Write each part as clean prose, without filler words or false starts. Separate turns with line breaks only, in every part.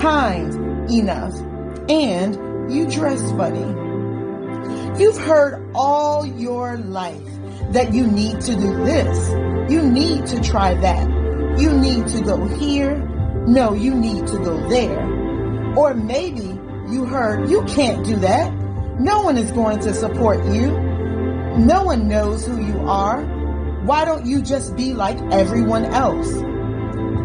kind enough, and you dress funny. You've heard all your life that you need to do this, you need to try that, you need to go here, no, you need to go there. Or maybe you heard you can't do that, no one is going to support you, no one knows who you are, why don't you just be like everyone else?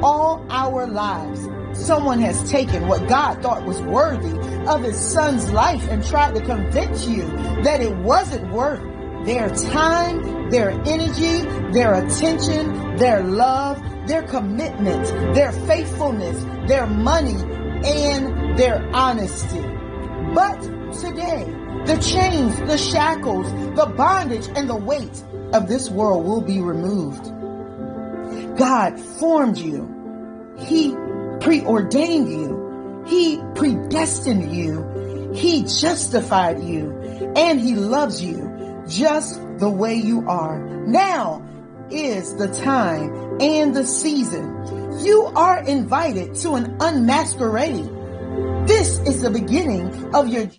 All our lives, someone has taken what God thought was worthy of his son's life and tried to convince you that it wasn't worth their time, their energy, their attention, their love, their commitment, their faithfulness, their money, and their honesty. But today, the chains, the shackles, the bondage, and the weight of this world will be removed. God formed you. He preordained you. He predestined you. He justified you. And he loves you just the way you are. Now is the time and the season. You are invited to an unmasquerade. This is the beginning of your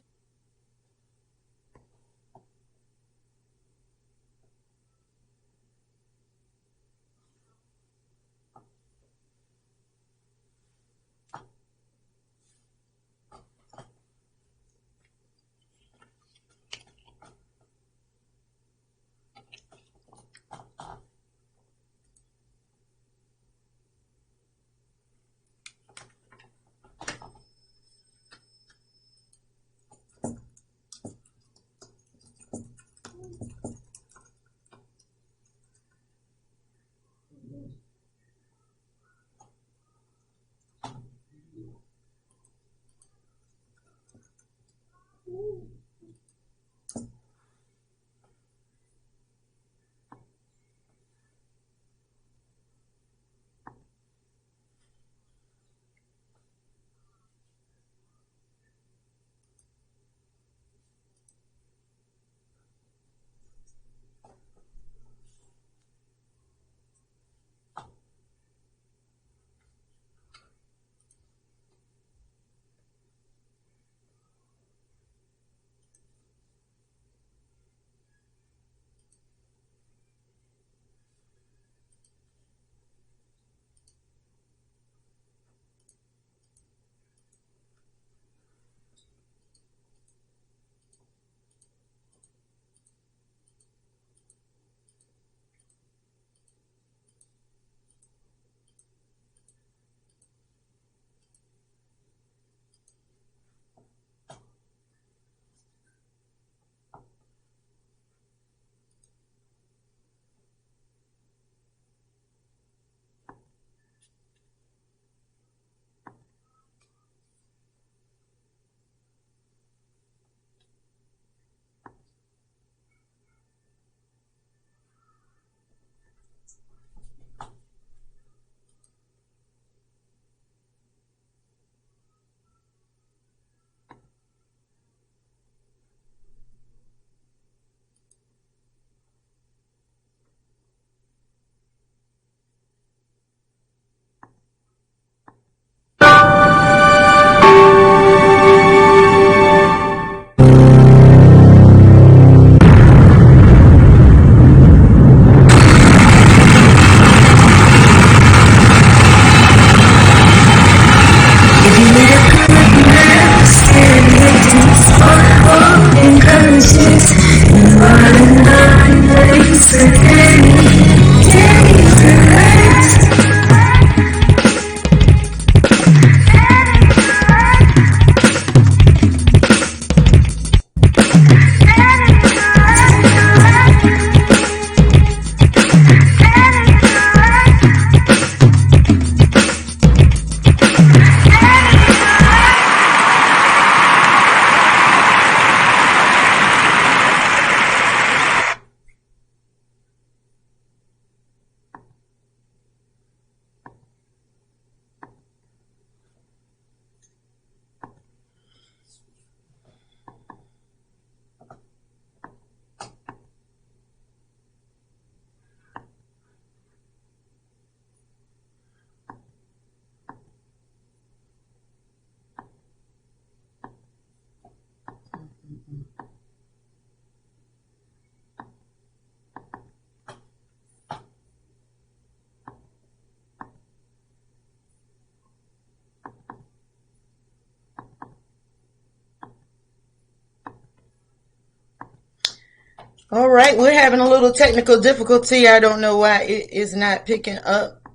All right, we're having a little technical difficulty. I don't know why it is not picking up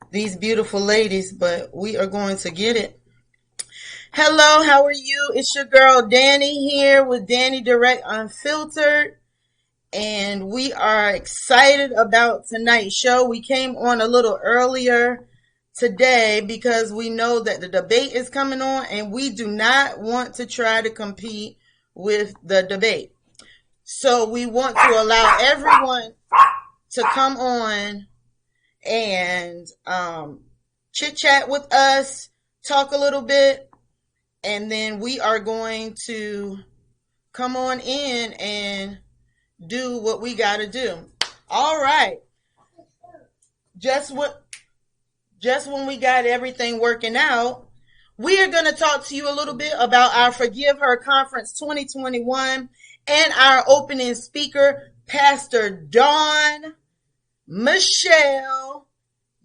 these beautiful ladies, but we are going to get it. Hello, how are you? It's your girl Dani here with Dani Direct Unfiltered, and we are excited about tonight's show. We came on a little earlier today because we know that the debate is coming on, and we do not want to try to compete with the debate. So we want to allow everyone to come on and chit chat with us, talk a little bit, and then we are going to come on in and do what we got to do. All right. Just when we got everything working out, we are going to talk to you a little bit about our Forgive Her Conference 2021 and our opening speaker, Pastor Dawn Michelle.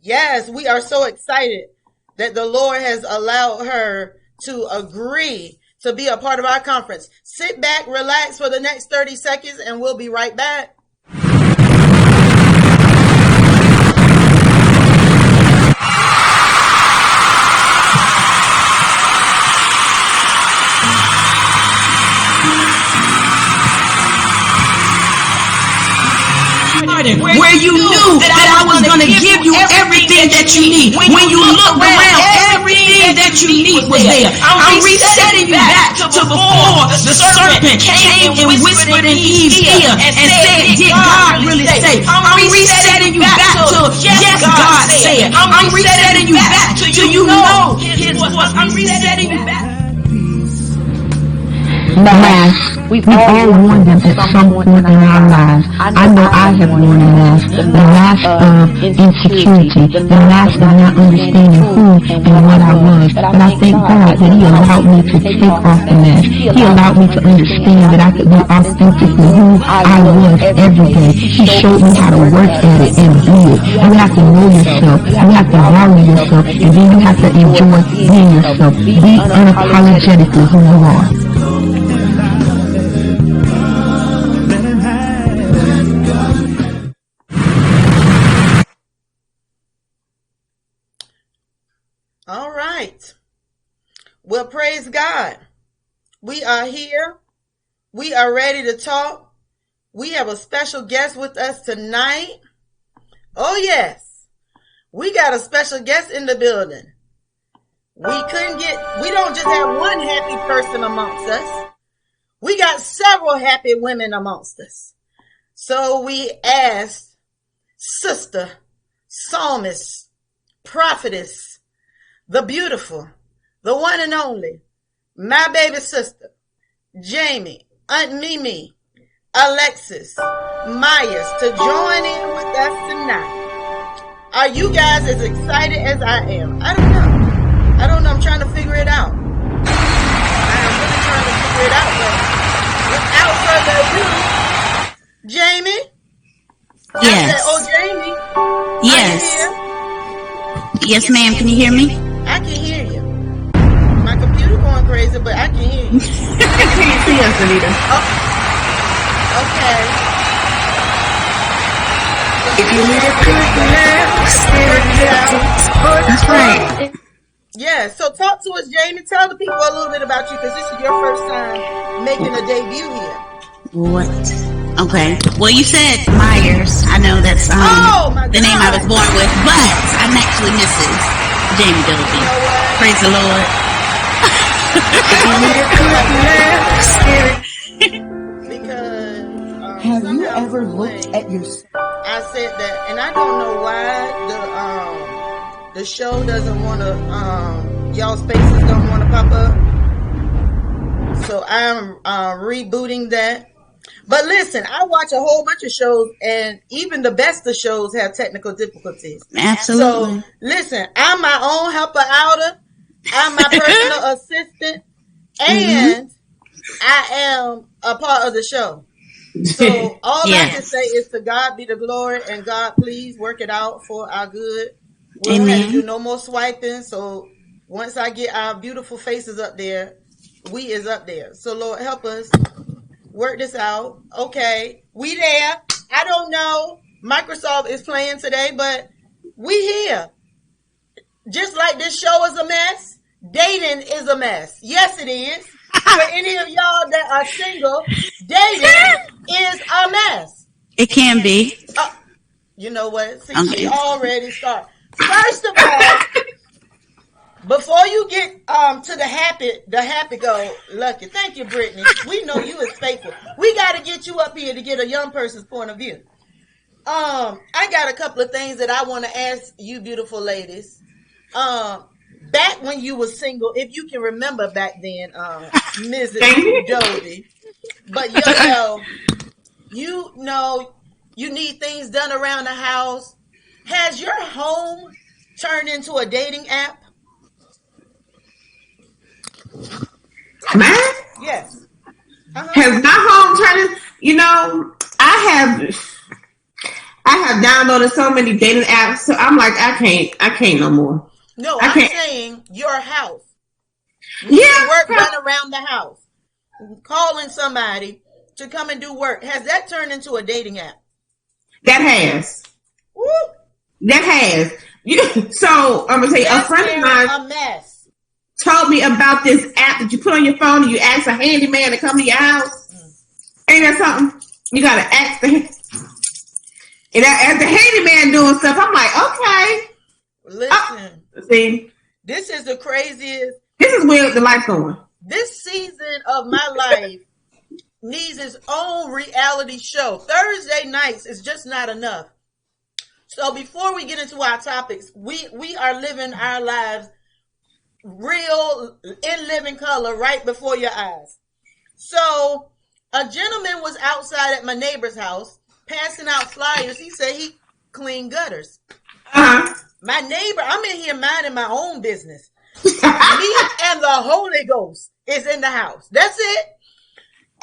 Yes, we are so excited that the Lord has allowed her to agree to be a part of our conference. Sit back, relax for the next 30 seconds, and we'll be right back.
Where you knew that I was going to give you everything that you need. When you looked around, everything that you need was there. I'm resetting you back to before the serpent came and whispered in Eve's ear and said, did God really say? I'm resetting you back to, yes, God said. I'm resetting you back to you know his voice. I'm resetting you back.
Mask. We've all worn them at some point in our lives. I know I have worn a mask. The mask of insecurity. The mask of not understanding who and what I was. But I thank God that He allowed me to take off the mask. He allowed me to understand that I could be authentically who I was every day. He showed me how to work at it and do it. You have to know yourself. You have to value yourself. And then you have to enjoy being yourself. Be unapologetically who you are.
All right. Well, praise God. We are here. We are ready to talk. We have a special guest with us tonight. Oh, yes. We got a special guest in the building. We don't just have one happy person amongst us. We got several happy women amongst us. So we asked Sister, Psalmist, Prophetess, the beautiful, the one and only, my baby sister, Jamie, Aunt Mimi, Alexis, Myers, to join in with us tonight. Are you guys as excited as I am? I don't know. I'm trying to figure it out. I am really trying to figure it out, but without further ado, Jamie?
Yes.
I said, oh, Jamie.
Yes. Yes, ma'am. Can you hear me?
I can hear you. My computer going crazy, but I can hear you.
Can you see us, Anita?
Oh, okay.
If you need a good that's right.
Yeah, so talk to us, Jamie. Tell the people a little bit about you, because this is your first time making a debut here.
What? Okay. Well, you said Myers. I know that's the name I was born with, but I'm actually Mrs. Jamie Billiken.
You know what?
Praise the Lord.
Because
Have you ever looked at yourself?
I said that, and I don't know why the show doesn't want to, y'all's faces don't want to pop up. So I'm rebooting that. But listen, I watch a whole bunch of shows, and even the best of shows have technical difficulties.
Absolutely.
So listen, I'm my own helper outer. I'm my personal assistant, and I am a part of the show. So all I can say is to God be the glory, and God, please work it out for our good. We don't have to do no more swiping. So once I get our beautiful faces up there, we is up there. So Lord, help us Work this out. Okay. We there. I don't know. Microsoft is playing today, but we here. Just like this show is a mess, dating is a mess. Yes, it is. For any of y'all that are single, dating is a mess.
It can be.
You know what? See, she already started. First of all, before you get to the happy go lucky. Thank you, Brittany. We know you is faithful. We got to get you up here to get a young person's point of view. I got a couple of things that I want to ask you, beautiful ladies. Back when you were single, if you can remember back then, Mrs. Dodie, but you know, you need things done around the house. Has your home turned into a dating app?
Mine?
Yes.
Has my home turned? You know, I have downloaded so many dating apps, so I'm like, I can't no more.
No, I'm saying your house.
Yeah,
work done around the house. Calling somebody to come and do work. Has that turned into a dating app?
That has.
Woo.
That has. So I'm gonna tell you, a friend of mine
a mess.
told me about this app that you put on your phone and you ask a handyman to come to your house. Ain't that something? You gotta ask and as the handyman doing stuff, I'm like, okay.
Listen.
See,
this is the craziest.
This is where the life's going.
This season of my life needs its own reality show. Thursday nights is just not enough. So before we get into our topics, we are living our lives real in living color right before your eyes. So a gentleman was outside at my neighbor's house passing out flyers. He said he cleaned gutters. My neighbor, I'm in here minding my own business. Me and the Holy Ghost is in the house. That's it.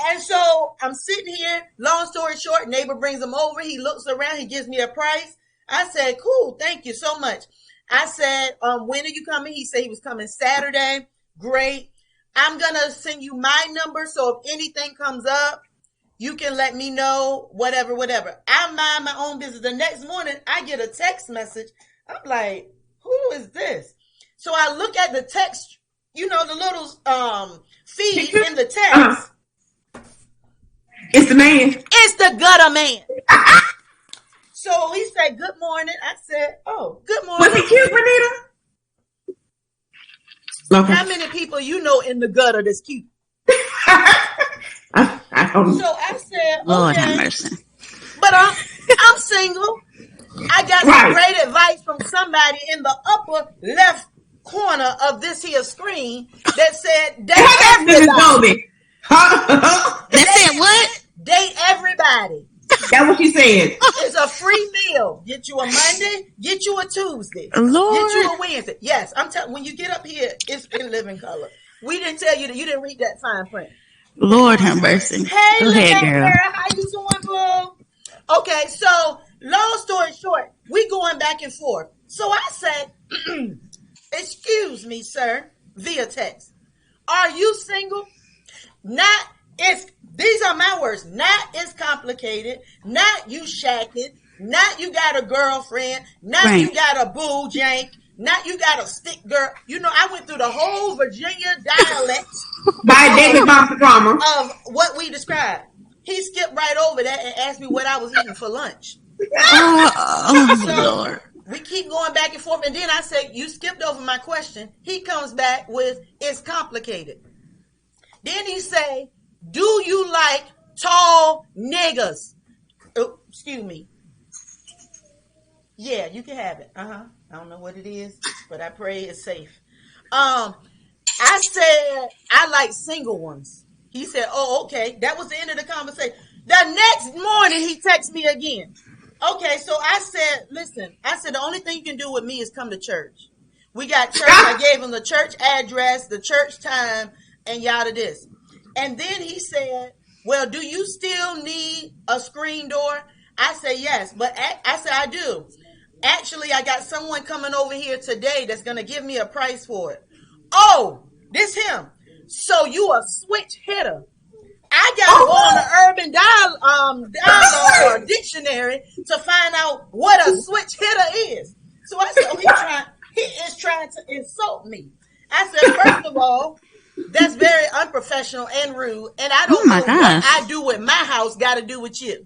And so I'm sitting here, long story short, neighbor brings him over. He looks around. He gives me a price. I said, cool. Thank you so much. I said, when are you coming? He said he was coming Saturday. Great. I'm going to send you my number. So if anything comes up, you can let me know, whatever. I mind my own business. The next morning, I get a text message. I'm like, who is this? So I look at the text, the little feed in the text.
It's the man.
It's the gutter man. So he said, good morning. I said, oh, good morning.
Was he cute, Renita? Okay.
How many people you know in the gutter that's cute?
I don't know.
So I said,
Lord
okay.
have mercy.
But I'm single. I got some great advice from somebody in the upper left corner of this here screen that said, date everybody.
That said what?
Date everybody.
That's what she said.
It's a free meal. Get you a Monday, get you a Tuesday,
Lord.
Get you a Wednesday. Yes, I'm telling. When you get up here, it's in living color. We didn't tell you that. You didn't read that fine print.
Lord have mercy.
Hey,
go ahead, girl.
How you doing, boo? Okay, so long story short, we going back and forth. So I said, excuse me, sir, via text. Are you single? These are my words. Not it's complicated. Not you shacking. Not you got a girlfriend. Not you got a boo jank. Not you got a stick girl. I went through the whole Virginia dialect
by David Montgomery
of what we described. He skipped right over that and asked me what I was eating for lunch.
Lord.
We keep going back and forth. And then I say, you skipped over my question. He comes back with, it's complicated. Then he say, do you like tall niggas? Oh, excuse me. Yeah, you can have it. I don't know what it is, but I pray it's safe. I said, I like single ones. He said, oh, okay. That was the end of the conversation. The next morning, he texted me again. Okay, so I said, listen, the only thing you can do with me is come to church. We got church. I gave him the church address, the church time, and yada this. And then he said, well, do you still need a screen door? I said, yes, but I said, I do. Actually, I got someone coming over here today that's going to give me a price for it. Oh, this him. So you a switch hitter. I I gotta go on the Urban Dialogue or dictionary to find out what a switch hitter is. So I said, he is trying to insult me. I said, first of all, that's very unprofessional and rude, and I don't know what I do with my house got to do with you.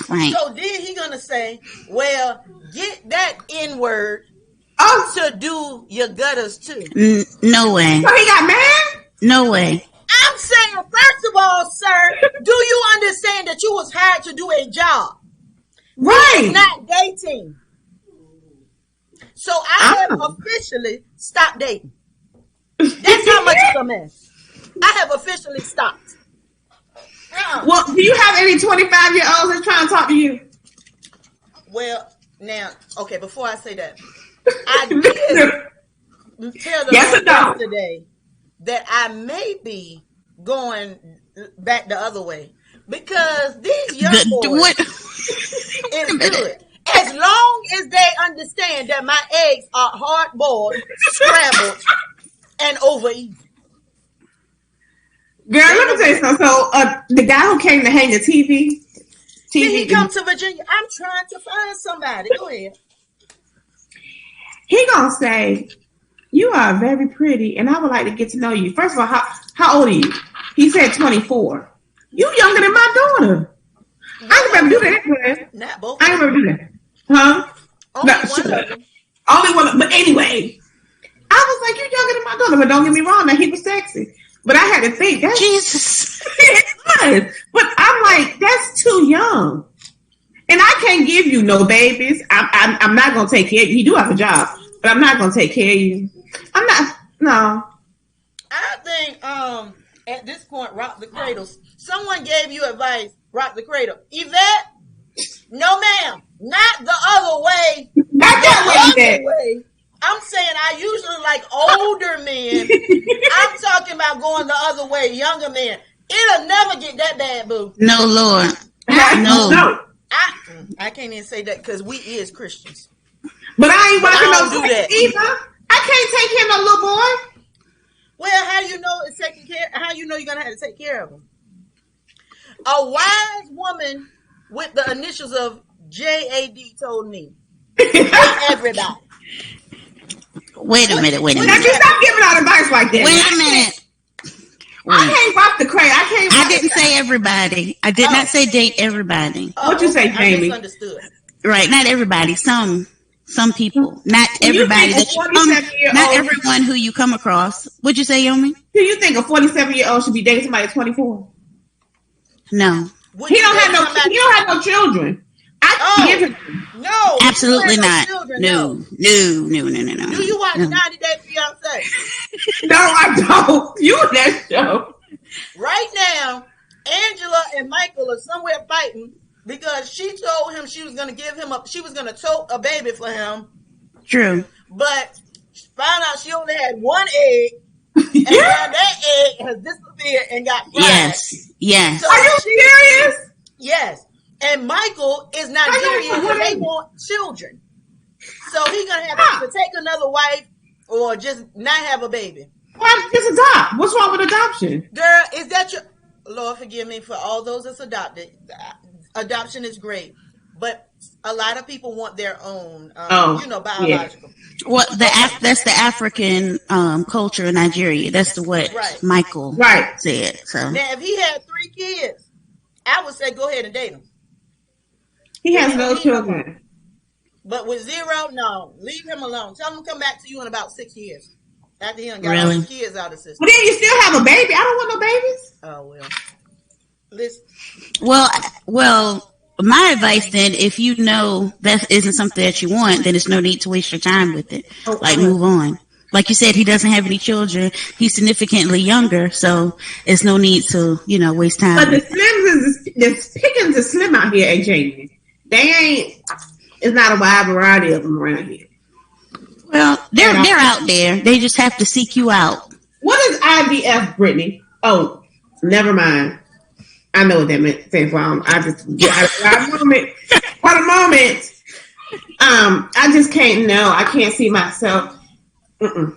Right. So then he gonna say, well, get that N-word to do your gutters too.
No way.
So he got mad?
No way.
I'm saying, first of all, sir, do you understand that you was hired to do a job?
Right.
It's not dating. So I have officially stopped dating. That's how much it's a mess. I have officially stopped.
Well, do you have any 25-year-olds that's trying to talk to you?
Well, now, okay, before I say that, I did tell them yesterday that I may be going back the other way because these young boys is good. As long as they understand that my eggs are hard-boiled, scrambled, and overeaten.
Girl, let me tell you something. So, the guy who came to hang the TV.
Did he come to Virginia? I'm trying to find somebody. Go ahead.
He gonna say, you are very pretty, and I would like to get to know you. First of all, how old are you? He said 24. You younger than my daughter. I can remember do that.
Not both.
I can remember do that. Huh?
Only one of them.
Only one. But anyway, I was like, you younger than my daughter. But don't get me wrong, now he was sexy. But I had to think, that's
Jesus.
But I'm like, that's too young. And I can't give you no babies. I'm not going to take care of you. You do have a job, but I'm not going to take care of you. I'm not, no.
I think at this point, rock the cradles. Someone gave you advice, rock the cradle. Yvette, no ma'am, not the other way.
Not that way.
I'm saying I usually like older men. I'm talking about going the other way, younger men. It'll never get that bad, boo.
No, Lord. No.
I can't even say that because we is Christians.
But I ain't watching no
do that
either. I can't take care of no little boy.
Well, how do you know it's taking care? How you know you're gonna have to take care of him? A wise woman with the initials of JAD told me, everybody.
Wait a minute.
Now you stop giving out advice like that.
Wait a minute.
I can't rock the crate.
I didn't say everybody. I did not say date everybody.
What'd you say, Jamie?
I misunderstood.
Right, not everybody. Some people. Not everybody. Not everyone who you come across. What'd you say, Yomi?
Do you think a 47-year-old should be dating somebody at 24?
No.
He don't have no children. I can give him.
No.
Absolutely not.
Children,
no. Do
you watch 90 Day Fiance?
No, I don't. You in that show.
Right now, Angela and Michael are somewhere fighting because she told him she was going to give him she was going to tote a baby for him.
True.
But found out she only had one egg. And now that egg has disappeared and got fried.
Yes.
So
are you serious?
Yes. And Michael is Nigerian and they want children. So he's going to have to take another wife or just not have a baby.
Why just adopt? What's wrong with adoption?
Girl, is that your... Lord, forgive me for all those that's adopted. Adoption is great. But a lot of people want their own, biological.
Yeah. Well, that's the African culture in Nigeria. That's what Michael said. So
now, if he had 3 kids, I would say go ahead and date him.
He has no children.
But with 0, no. Leave him alone. Tell him to come back to you in about 6 years. After he done got all his kids out of the system.
Well, then you still have a baby. I don't want no babies.
Oh, well. Listen.
Well, my advice then, if you know that isn't something that you want, then there's no need to waste your time with it. Move on. Like you said, he doesn't have any children. He's significantly younger, so there's no need to, waste time.
But the pickings are slim out here, AJ. It's not a wide variety of them around here.
Well, they're out there. They just have to seek you out.
What is IVF, Brittany? Oh, never mind. I know what that meant. For the moment, I just can't know. I can't see myself. Nope,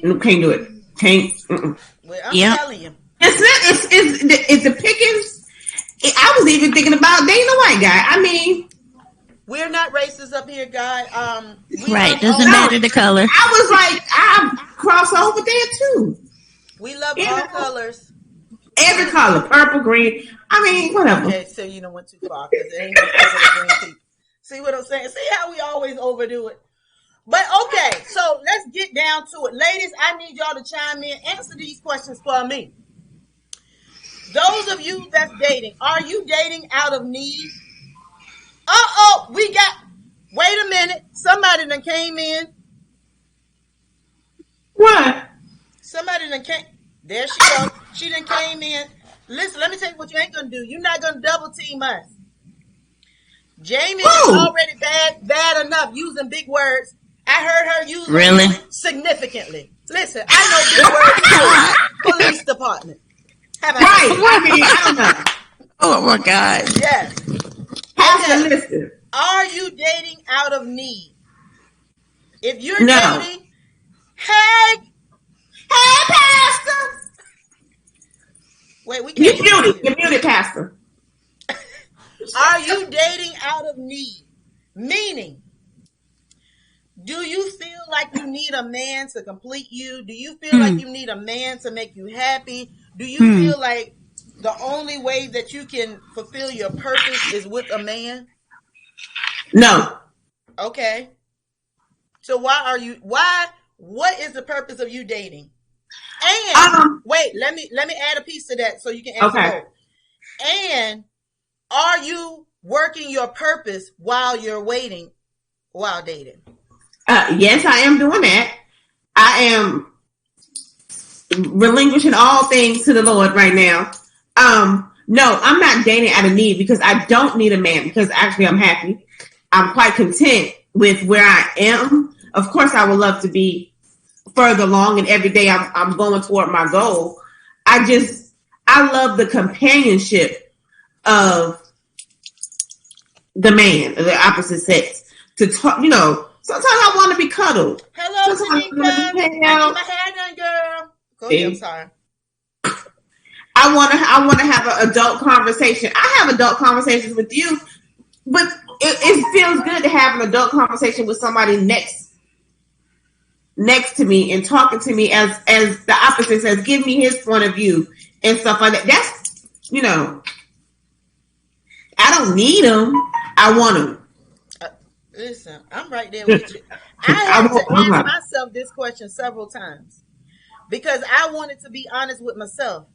can't do it. Can't.
Well, I'm telling you,
It's the pickings. I was even thinking about dating a white guy. I mean,
we're not racist up here, guy.
Right, doesn't matter the color.
I was like, I cross over there too.
We love all colors.
Every color, purple, green. I mean, whatever.
Okay, so you don't went too far because it ain't no green people. See what I'm saying? See how we always overdo it. But okay, so let's get down to it. Ladies, I need y'all to chime in. Answer these questions for me. Those of you that's dating, are you dating out of need? Wait a minute. Somebody done came in.
What?
Somebody done came. There she goes. She done came in. Listen, let me tell you what you ain't going to do. You're not going to double team us. Jamie is already bad enough using big words. I heard her use
really
significantly. Listen, I know big words. Police department.
Right. I mean, I don't know.
Oh my God.
Yes.
Pastor, listen.
Are you dating out of need? If you're dating, hey, Pastor. Wait, we can't.
You're muted, Pastor.
Are you dating out of need? Meaning, do you feel like you need a man to complete you? Do you feel like you need a man to make you happy? Do you feel like the only way that you can fulfill your purpose is with a man?
No.
Okay. So what is the purpose of you dating? And wait, let me add a piece to that so you can answer both. And are you working your purpose while you're waiting, while dating?
Yes, I am doing that. I am relinquishing all things to the Lord right now. No, I'm not dating out of need because I don't need a man because actually I'm happy. I'm quite content with where I am. Of course, I would love to be further along, and every day I'm going toward my goal. I love the companionship of the man, of the opposite sex. To talk, sometimes I want to be cuddled.
Hello, Tanika. I need my hair done, girl. Go ahead, I'm sorry.
I want to have an adult conversation. I have adult conversations with you, but it feels good to have an adult conversation with somebody next to me and talking to me as the opposite says, give me his point of view and stuff like that. That's, I don't need him. I want him.
Listen, I'm right there with you. I had to ask myself this question several times because I wanted to be honest with myself.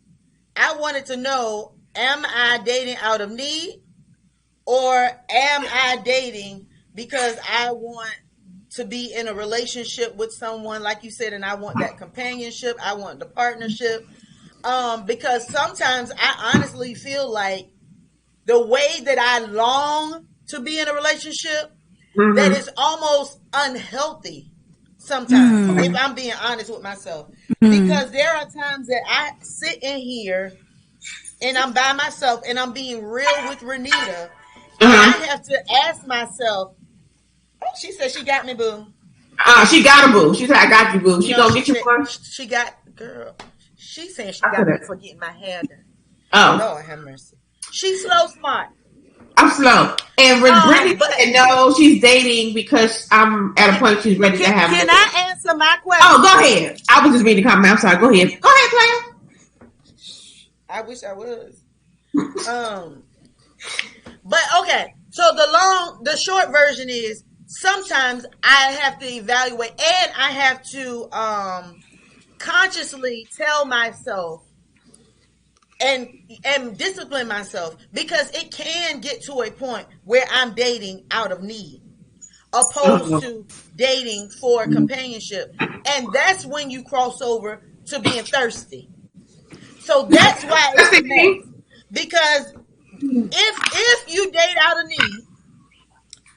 I wanted to know, am I dating out of need or am I dating because I want to be in a relationship with someone, like you said, and I want that companionship. I want the partnership. Because sometimes I honestly feel like the way that I long to be in a relationship, that is almost unhealthy sometimes, if I'm being honest with myself. Because there are times that I sit in here and I'm by myself and I'm being real with Renita. And I have to ask myself, she said she got me, boo.
She got a boo. She said, I got you, boo. She gonna get you one?
She got, girl. She saying she got me for getting my hair done.
Oh.
Lord have mercy. She's slow smart.
I'm slow. And Brittany said no, she's dating because I'm at a point she's ready to have
Can I answer my question?
Oh, go ahead. I was just reading the comment. I'm sorry. Go ahead. Go ahead, player.
I wish I was. But okay. So the short version is sometimes I have to evaluate and I have to consciously tell myself and discipline myself because it can get to a point where I'm dating out of need opposed to dating for companionship. And that's when you cross over to being thirsty. So that's why it's a mess. Because if you date out of need,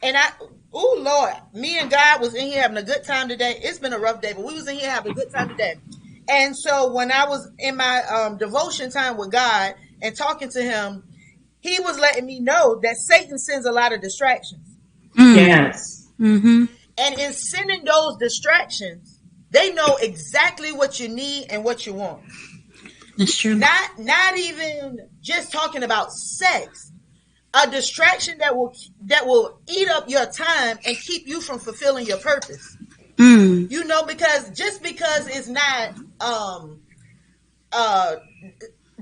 and Lord, me and God was in here having a good time today. It's been a rough day, but we was in here having a good time today. And so when I was in my devotion time with God and talking to him, he was letting me know that Satan sends a lot of distractions.
Yes.
Mm-hmm.
And in sending those distractions, they know exactly what you need and what you want.
That's true.
Not even just talking about sex. A distraction that will eat up your time and keep you from fulfilling your purpose. You know, because it's not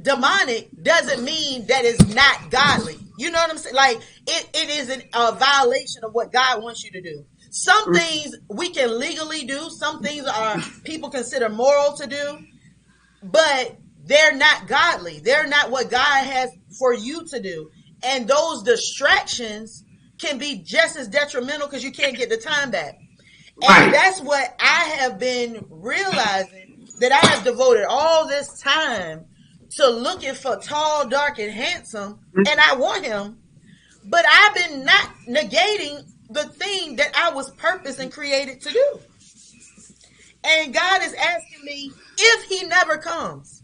demonic doesn't mean that it's not godly. You know what I'm saying? Like it isn't a violation of what God wants you to do. Some things we can legally do. Some things are people consider moral to do, but they're not godly. They're not what God has for you to do. And those distractions can be just as detrimental because you can't get the time back. And that's what I have been realizing, that I have devoted all this time to looking for tall, dark, and handsome, and I want him, but I've been not negating the thing that I was purposed and created to do. And God is asking me, if he never comes,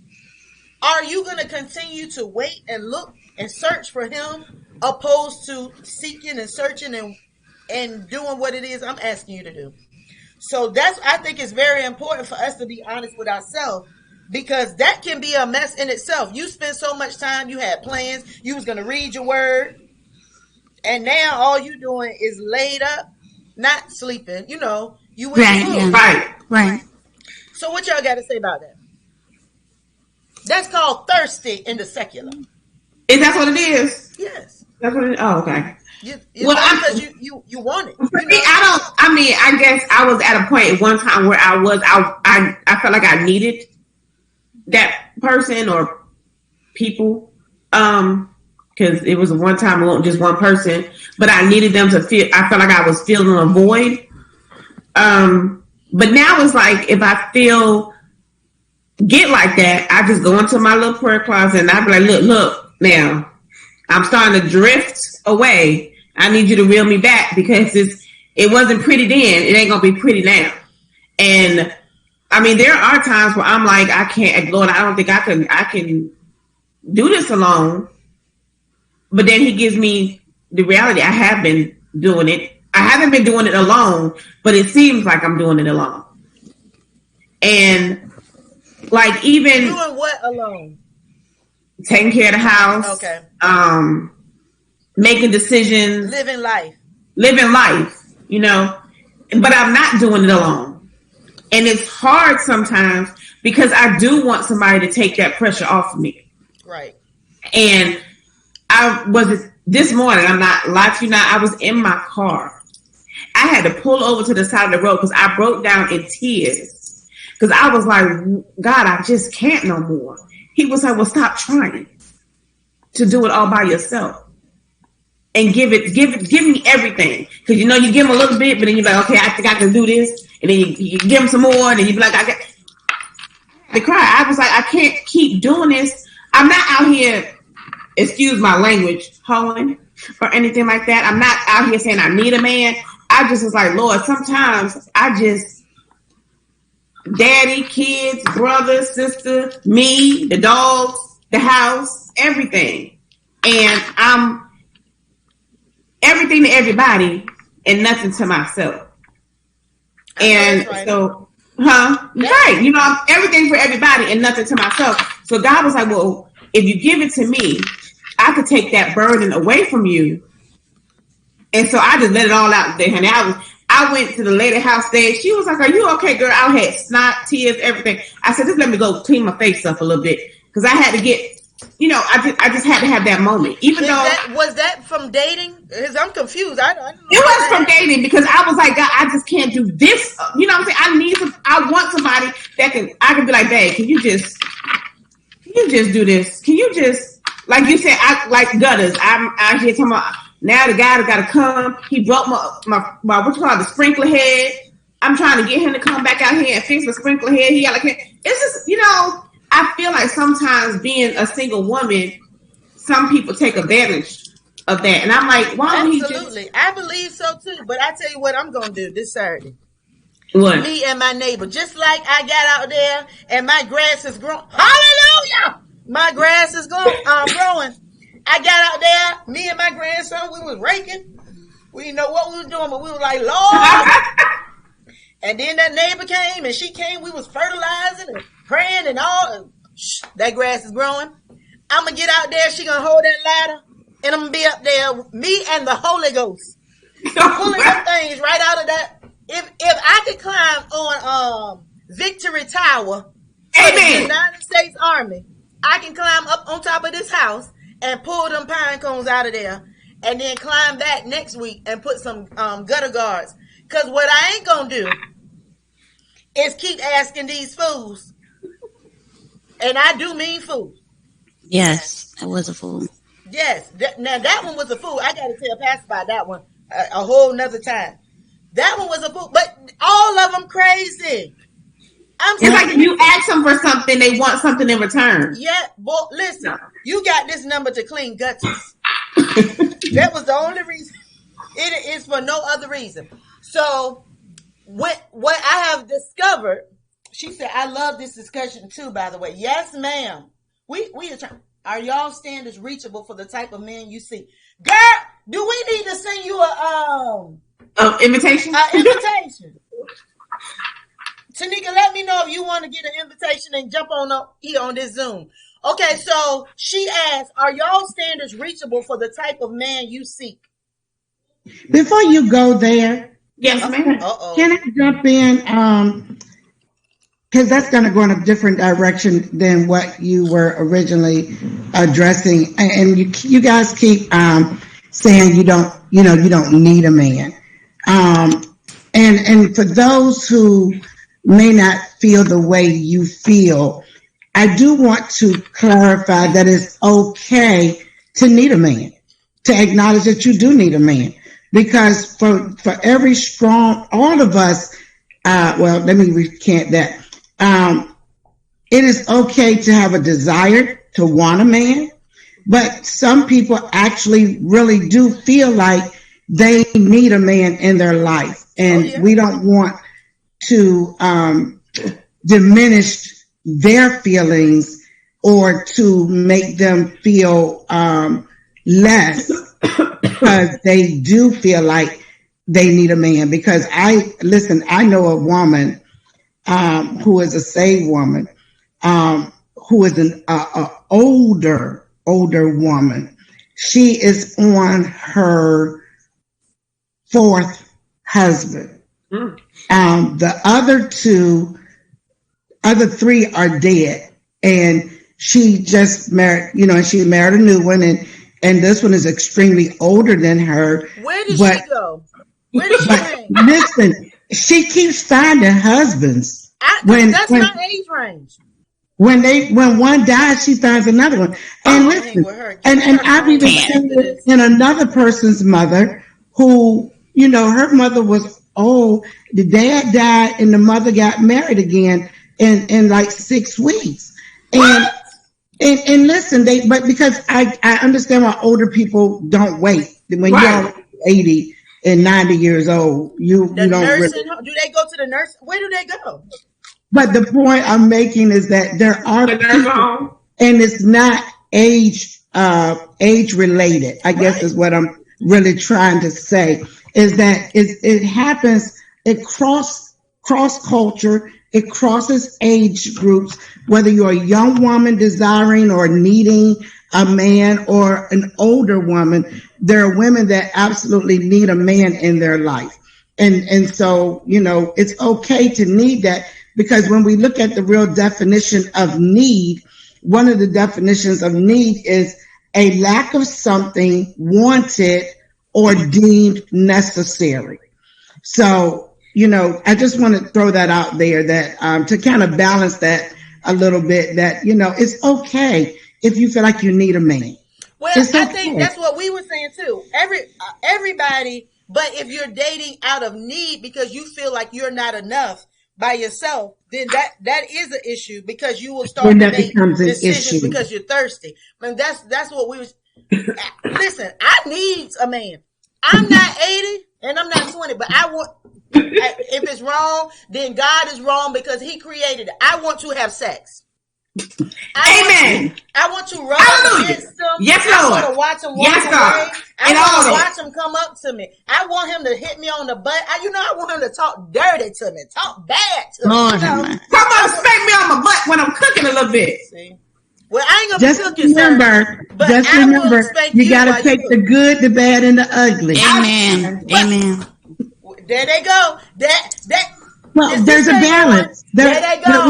are you going to continue to wait and look and search for him, opposed to seeking and searching and doing what it is I'm asking you to do? So I think it's very important for us to be honest with ourselves, because that can be a mess in itself. You spend so much time, you had plans, you was going to read your word, and now all you doing is laid up, not sleeping. You know, you went to school.
Right.
So what y'all got to say about that? That's called thirsty in the secular.
Is that what it is?
Yes.
That's what it is? Oh, okay.
Because you want it. You know?
I guess I was at a point at one time where I felt like I needed that person or people. Because it was one time, it wasn't just one person, but I needed them to feel, I felt like I was feeling a void. But now it's like, if I get like that, I just go into my little prayer closet and I be like, look, now I'm starting to drift away. I need you to reel me back, because it wasn't pretty then. It ain't going to be pretty now. And I mean, there are times where I'm like, I can't, Lord, I don't think I can do this alone. But then he gives me the reality. I have been doing it. I haven't been doing it alone, but it seems like I'm doing it alone. And like, even
doing what alone?
Taking care of the house.
Okay.
Making decisions.
Living life,
you know, but I'm not doing it alone. And it's hard sometimes, because I do want somebody to take that pressure off of me.
Right.
And this morning, I'm not lying to you now, I was in my car. I had to pull over to the side of the road because I broke down in tears. Because I was like, God, I just can't no more. He was like, well, stop trying to do it all by yourself. And give me everything. Because, you know, you give him a little bit, but then you're like, okay, I think I can do this. And then you give him some more, and then you be like, I had to cry. I was like, I can't keep doing this. I'm not out here, excuse my language, hoeing or anything like that. I'm not out here saying I need a man. I just was like, Lord, sometimes daddy, kids, brother, sister, me, the dogs, the house, everything. And I'm everything to everybody and nothing to myself. And right. So, right. You know, I'm everything for everybody and nothing to myself. So God was like, well, if you give it to me, I could take that burden away from you. And so I just let it all out there, honey. I went to the lady house there. She was like, are you okay, girl? I had snot, tears, everything. I said, just let me go clean my face up a little bit. Because I had to get, you know, I just had to have that moment. Even
was that from dating? Because I'm confused. I don't know.
It was from dating, because I was like, God, I just can't do this. You know what I'm saying? I want somebody that I can be like, babe, can you just do this? Can you just, like you said, I like gutters. I'm out here talking about, now the guy got to come. He broke my what you call it, the sprinkler head. I'm trying to get him to come back out here and fix the sprinkler head. He got like, it's just, you know, I feel like sometimes being a single woman, some people take advantage of that. And I'm like, why don't he just...
Absolutely. I believe so too. But I tell you what I'm going to do this Saturday.
What?
Me and my neighbor. Just like I got out there and my grass is growing. Hallelujah! My grass is growing. I got out there, me and my grandson, we was raking. We didn't know what we was doing, but we was like, Lord. And then that neighbor came, and she came. We was fertilizing and praying and all.
that grass is growing. I'm going to get out there. She going to hold that ladder. And I'm going to be up there, me and the Holy Ghost. Pulling them things right out of that. If I could climb on Victory Tower for the United States Army, I can climb up on top of this house and pull them pine cones out of there. And then climb back next week and put some gutter guards. Because what I ain't going to do is keep asking these fools. And I do mean fool.
Yes, I was a fool.
Yes. Now, that one was a fool. I got to tell Pastor about that one a whole nother time. That one was a fool. But all of them crazy.
It's like if you ask them for something, they want something in return.
Yeah. Boy, listen. You got this number to clean gutters. That was the only reason. It is for no other reason. So, what I have discovered, she said, I love this discussion too, by the way. Yes, ma'am. We are y'all standards reachable for the type of men you see? Girl, do we need to send you
invitation?
Invitation. Tanika, let me know if you want to get an invitation and jump on up here on this Zoom. Okay, so she asked, are y'all standards reachable for the type of man you seek?
Before you go there,
yes, ma'am.
Can I jump in? Because that's going to go in a different direction than what you were originally addressing. And you guys keep saying you don't need a man. And for those who may not feel the way you feel, I do want to clarify that it's okay to need a man, to acknowledge that you do need a man. Because for every strong, all of us, let me recant that. It is okay to have a desire to want a man, but some people actually really do feel like they need a man in their life. And we don't want to diminish their feelings or to make them feel less because they do feel like they need a man. Because I know a woman who is a saved woman, who is an older woman. She is on her fourth husband. The other three are dead, and she just married. She married a new one, and this one is extremely older than her.
Where did she go? Where did she hang?
Listen, she keeps finding husbands.
That's my age range.
When one dies, she finds another one. And listen, and I've even seen it in another person's mother who, her mother was old. The dad died and the mother got married again in like 6 weeks. And listen, but because I understand why older people don't wait. When you're 80 and 90 years old, you don't
nursing home. Do they go to the nurse? Where do they go?
But the point I'm making is that there are people, and it's not age related, I guess is what I'm really trying to say, is that it happens, it cross culture, it crosses age groups, whether you're a young woman desiring or needing a man or an older woman. There are women that absolutely need a man in their life. And so, it's okay to need that. Because when we look at the real definition of need, one of the definitions of need is a lack of something wanted or deemed necessary. So, I just want to throw that out there that to kind of balance that a little bit, that, it's okay if you feel like you need a man.
Well, I think that's what we were saying too. Everybody, but if you're dating out of need because you feel like you're not enough by yourself, then that is an issue, because you will start to make decisions because you're thirsty. I mean, that's what we was. Listen, I need a man. I'm not 80 and I'm not 20, but I want. If it's wrong, then God is wrong because He created it. I want to have sex.
Amen.
I want to run against them.
Yes, Lord.
I want to watch them walk away. I want to watch him come up to me. I want him to hit me on the butt. I want him to talk dirty to me, talk bad to me.
Come on, spank me on my butt when I'm cooking a little bit.
See? Well, I ain't gonna
Just
be cooking,
remember,
sir, but
just
I will
remember,
spank
you got to
while
take
you
the
cook.
good, the bad, and the ugly.
Amen. Amen.
There they go. That.
Well,
Is
there's
this
a
thing on?
balance.
There they
But
go.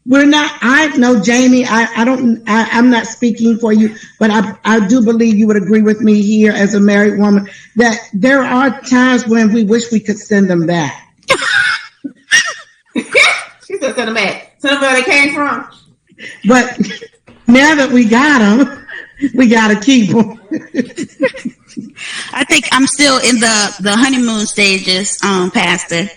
we're not, I know, Jamie, I'm not speaking for you, but I do believe you would agree with me here as a married woman that there are times when we wish we could send them back.
She said, send them back. Send them where they came from.
But now that we got them, we got to keep them.
I think I'm still in the honeymoon stages, Pastor.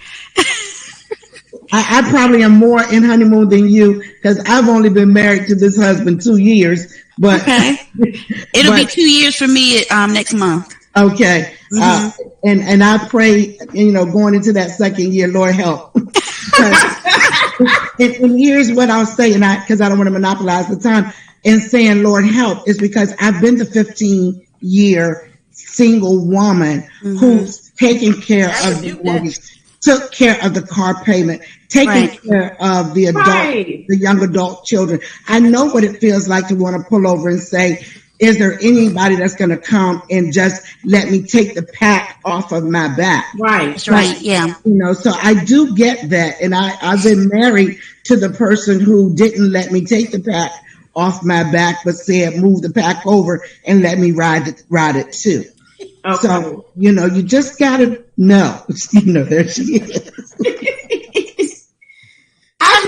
I probably am more in honeymoon than you because I've only been married to this husband 2 years. But
okay, it'll be 2 years for me next month.
Okay, and I pray, going into that second year, Lord help. and here's what I'll say, and because I don't want to monopolize the time, in saying Lord help is because I've been the 15-year single woman who's taking care of the mortgage, took care of the car payment, taking care of the adult, the young adult children. I know what it feels like to want to pull over and say, is there anybody that's going to come and just let me take the pack off of my back?
Right.
That's right. Yeah.
So I do get that. And I've been married to the person who didn't let me take the pack off my back, but said, move the pack over and let me ride it too. Okay. So, you just got to know, there she is.
I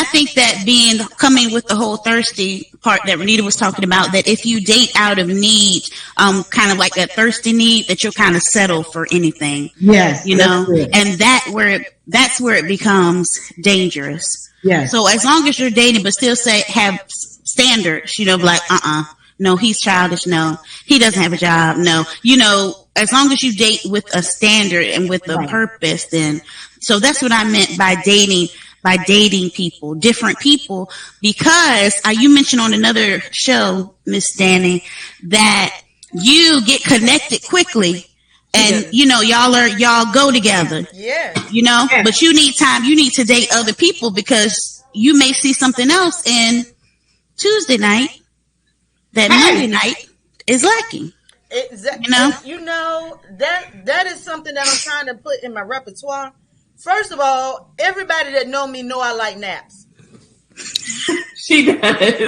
think that coming with the whole thirsty part that Renita was talking about, that if you date out of need, kind of like that thirsty need, that you'll kind of settle for anything.
Yes.
And that's where it becomes dangerous.
Yes.
So as long as you're dating, but still have standards, like, no, he's childish. No, he doesn't have a job. No, as long as you date with a standard and with a purpose, then, so that's what I meant by dating people, different people, because you mentioned on another show, Miss Dani, that you get connected quickly. And, y'all go together.
Yeah.
But you need time. You need to date other people because you may see something else in Tuesday night that Monday night is lacking.
Exactly. That is something that I'm trying to put in my repertoire. First of all, everybody that know me know I like naps.
She does.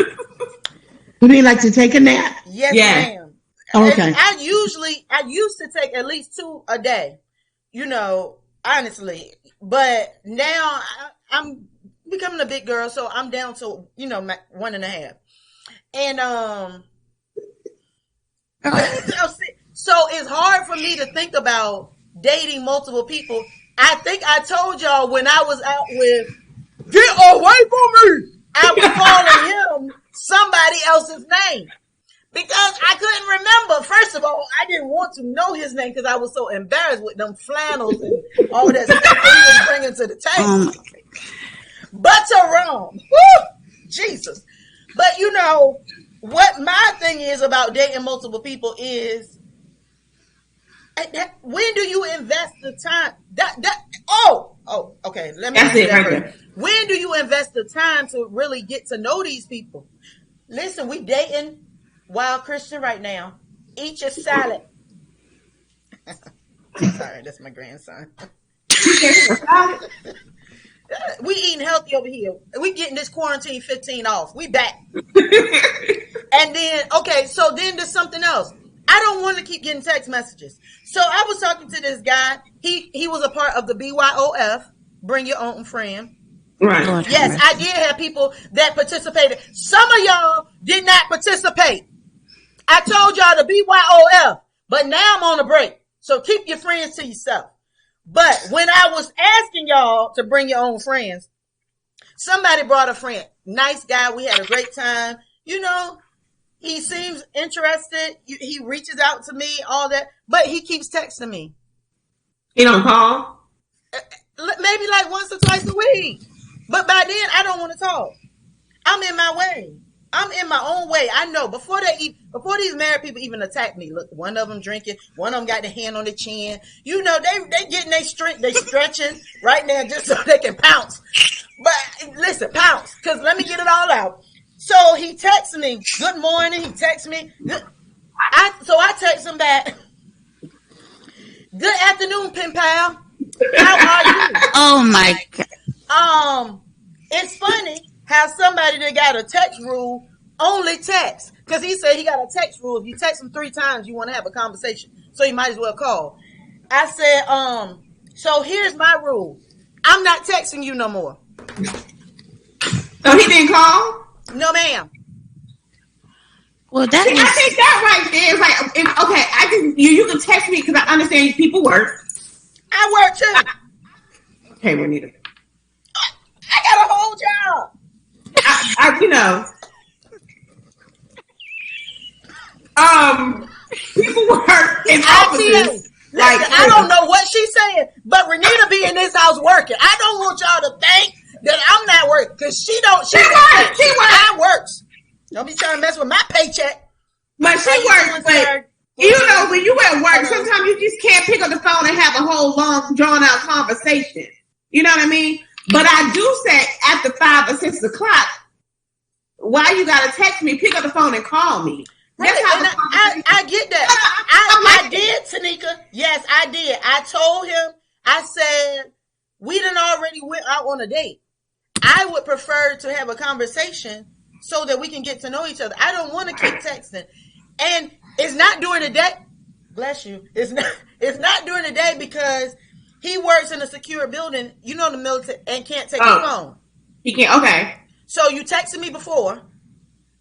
You mean like to take a nap?
Yes, ma'am.
Oh, okay.
I used to take at least 2 a day, honestly. But now I'm becoming a big girl, so I'm down to, 1.5. And, so it's hard for me to think about dating multiple people. I think I told y'all when I was out with, get away from me, I was calling him somebody else's name. Because I couldn't remember. First of all, I didn't want to know his name because I was so embarrassed with them flannels and all that stuff that he was bringing to the table. But Tyrone, Jesus. But what my thing is about dating multiple people is, when do you invest the time? Okay. Let me answer that first. When do you invest the time to really get to know these people? Listen, we dating Wild Christian right now. Eat your salad. Sorry, that's my grandson. We eating healthy over here. We getting this quarantine 15 off. We back. And then, so then there's something else. I don't want to keep getting text messages. So I was talking to this guy. He was a part of the BYOF, Bring Your Own Friend.
Right.
Yes, I did have people that participated. Some of y'all did not participate. I told y'all to BYOF, but now I'm on a break. So keep your friends to yourself. But when I was asking y'all to bring your own friends, somebody brought a friend. Nice guy. We had a great time. He seems interested. He reaches out to me, all that. But he keeps texting me.
He don't call?
Maybe like once or twice a week. But by then, I don't want to talk. I'm in my way. I'm in my own way. I know before these married people even attack me. Look, one of them drinking, one of them got the hand on the chin. They getting their strength, they stretching right now just so they can pounce. But listen, pounce. because let me get it all out. So he texts me, good morning. He texts me. I text him back, good afternoon, pen pal. How are you?
Oh my God.
It's funny how somebody that got a text rule only text, because he said he got a text rule. If you text him 3 times, you want to have a conversation. So you might as well call. I said, so here's my rule. I'm not texting you no more.
So he didn't call?
No, ma'am.
Well, that
I think that right there is like, okay, I can you can text me because I understand people work.
I work too.
Okay, Renita.
I got a whole job.
People work in offices.
Listen, I don't know what she's saying, but Renita be in this house working. I don't want y'all to think that I'm not working, because she works. I works. Don't be trying to mess with my paycheck.
But she works. But you know, when you at work, sometimes you just can't pick up the phone and have a whole long, drawn out conversation. You know what I mean? But I do say after 5 or 6 o'clock, why you gotta text me? Pick up the phone and call me.
Right. I get that. I did, Tanika. Yes, I did. I told him, I said, we done already went out on a date. I would prefer to have a conversation so that we can get to know each other. I don't want to keep texting. And it's not during the day. Bless you. It's not during the day because he works in a secure building, you know, the military, and can't take the phone. He can't. Okay. So you texted me before,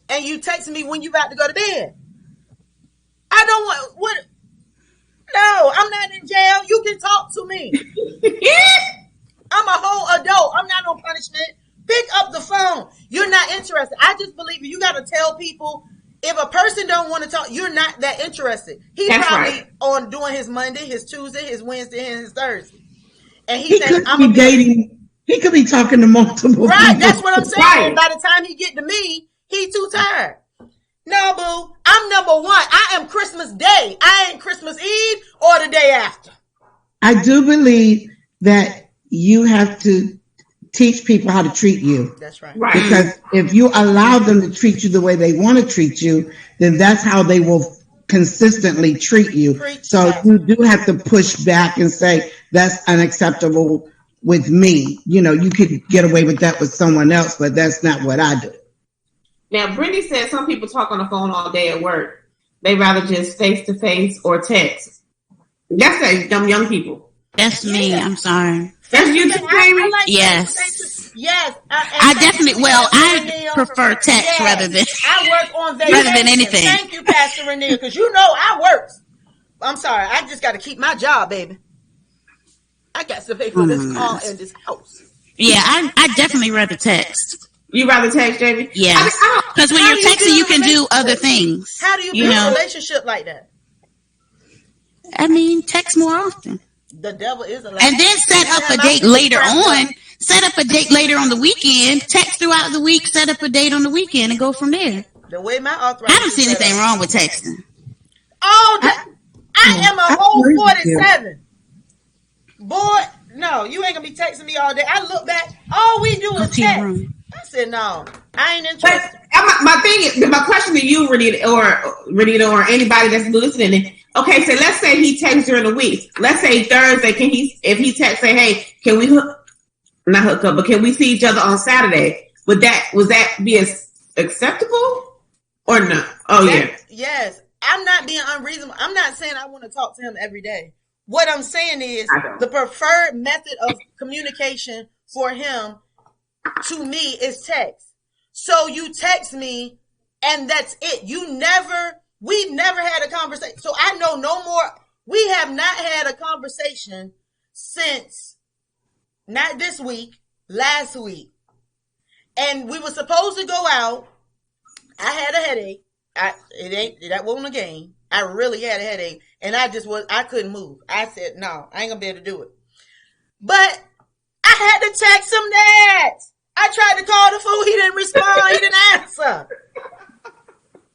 and you texted me when you about to go to bed. I don't want what. No, I'm not in jail. You can talk to me. I'm a whole adult. I'm not on punishment. Pick up the phone. You're not interested. I just believe you got to tell people, if a person don't want to talk, you're not that interested. He's That's probably right. on doing his Monday, his Tuesday, his Wednesday, and his Thursday. And he said,
could be dating. He could be talking to multiple
Right,
people.
that's what I'm saying. Right. By the time he get to me, he too tired. No, boo. I'm number one. I am Christmas Day. I ain't Christmas Eve or the day after.
I do believe that you have to teach people how to treat you.
That's right.
Right. Because if you allow them to treat you the way they want to treat you, then that's how they will consistently treat you. So you do have to push back and say, that's unacceptable with me. You know, you could get away with that with someone else, but that's not what I do.
Now, Brittany said some people talk on the phone all day at work. They rather just face-to-face or text. That's them young people.
That's me. I'm sorry.
That's you too, Jamie?
Yes. Yes.
I definitely, I prefer text rather than
I work on vacation.
Rather than anything.
Thank you, Pastor Renee, because you know I work. I'm sorry. I just got to keep my job, baby. I got to pay for this car and this house.
Yeah, I definitely rather text.
You rather text, Jamie?
Yes. Because when you're texting, you can do other things.
How do you build a relationship like that?
I mean, text more often.
The devil is a liar.
And then set up a date later on. Set up a date later on the weekend. Text throughout the week. Set up a date on the weekend and go from there.
The way my arthritis.
I don't see anything wrong with texting.
Oh, I am a whole 47. Boy, no, you ain't gonna be texting me all day. I look back, all we do is text. I said, no, I ain't interested.
But my thing is, my question to you, Renita, or anybody that's listening. Okay, so let's say he texts during the week. Let's say Thursday. If he texts, say, hey, can we not hook up, but can we see each other on Saturday? Would that be acceptable or no? Oh, yeah.
Yes. I'm not being unreasonable. I'm not saying I want to talk to him every day. What I'm saying is the preferred method of communication for him to me is text. So you text me and that's it. We've never had a conversation. So I know no more. We have not had a conversation since not this week, last week. And we were supposed to go out. I had a headache. That wasn't a game. I really had a headache and I couldn't move. I said, no, I ain't gonna be able to do it. But I had to text him that. I tried to call the fool. He didn't respond. He didn't answer.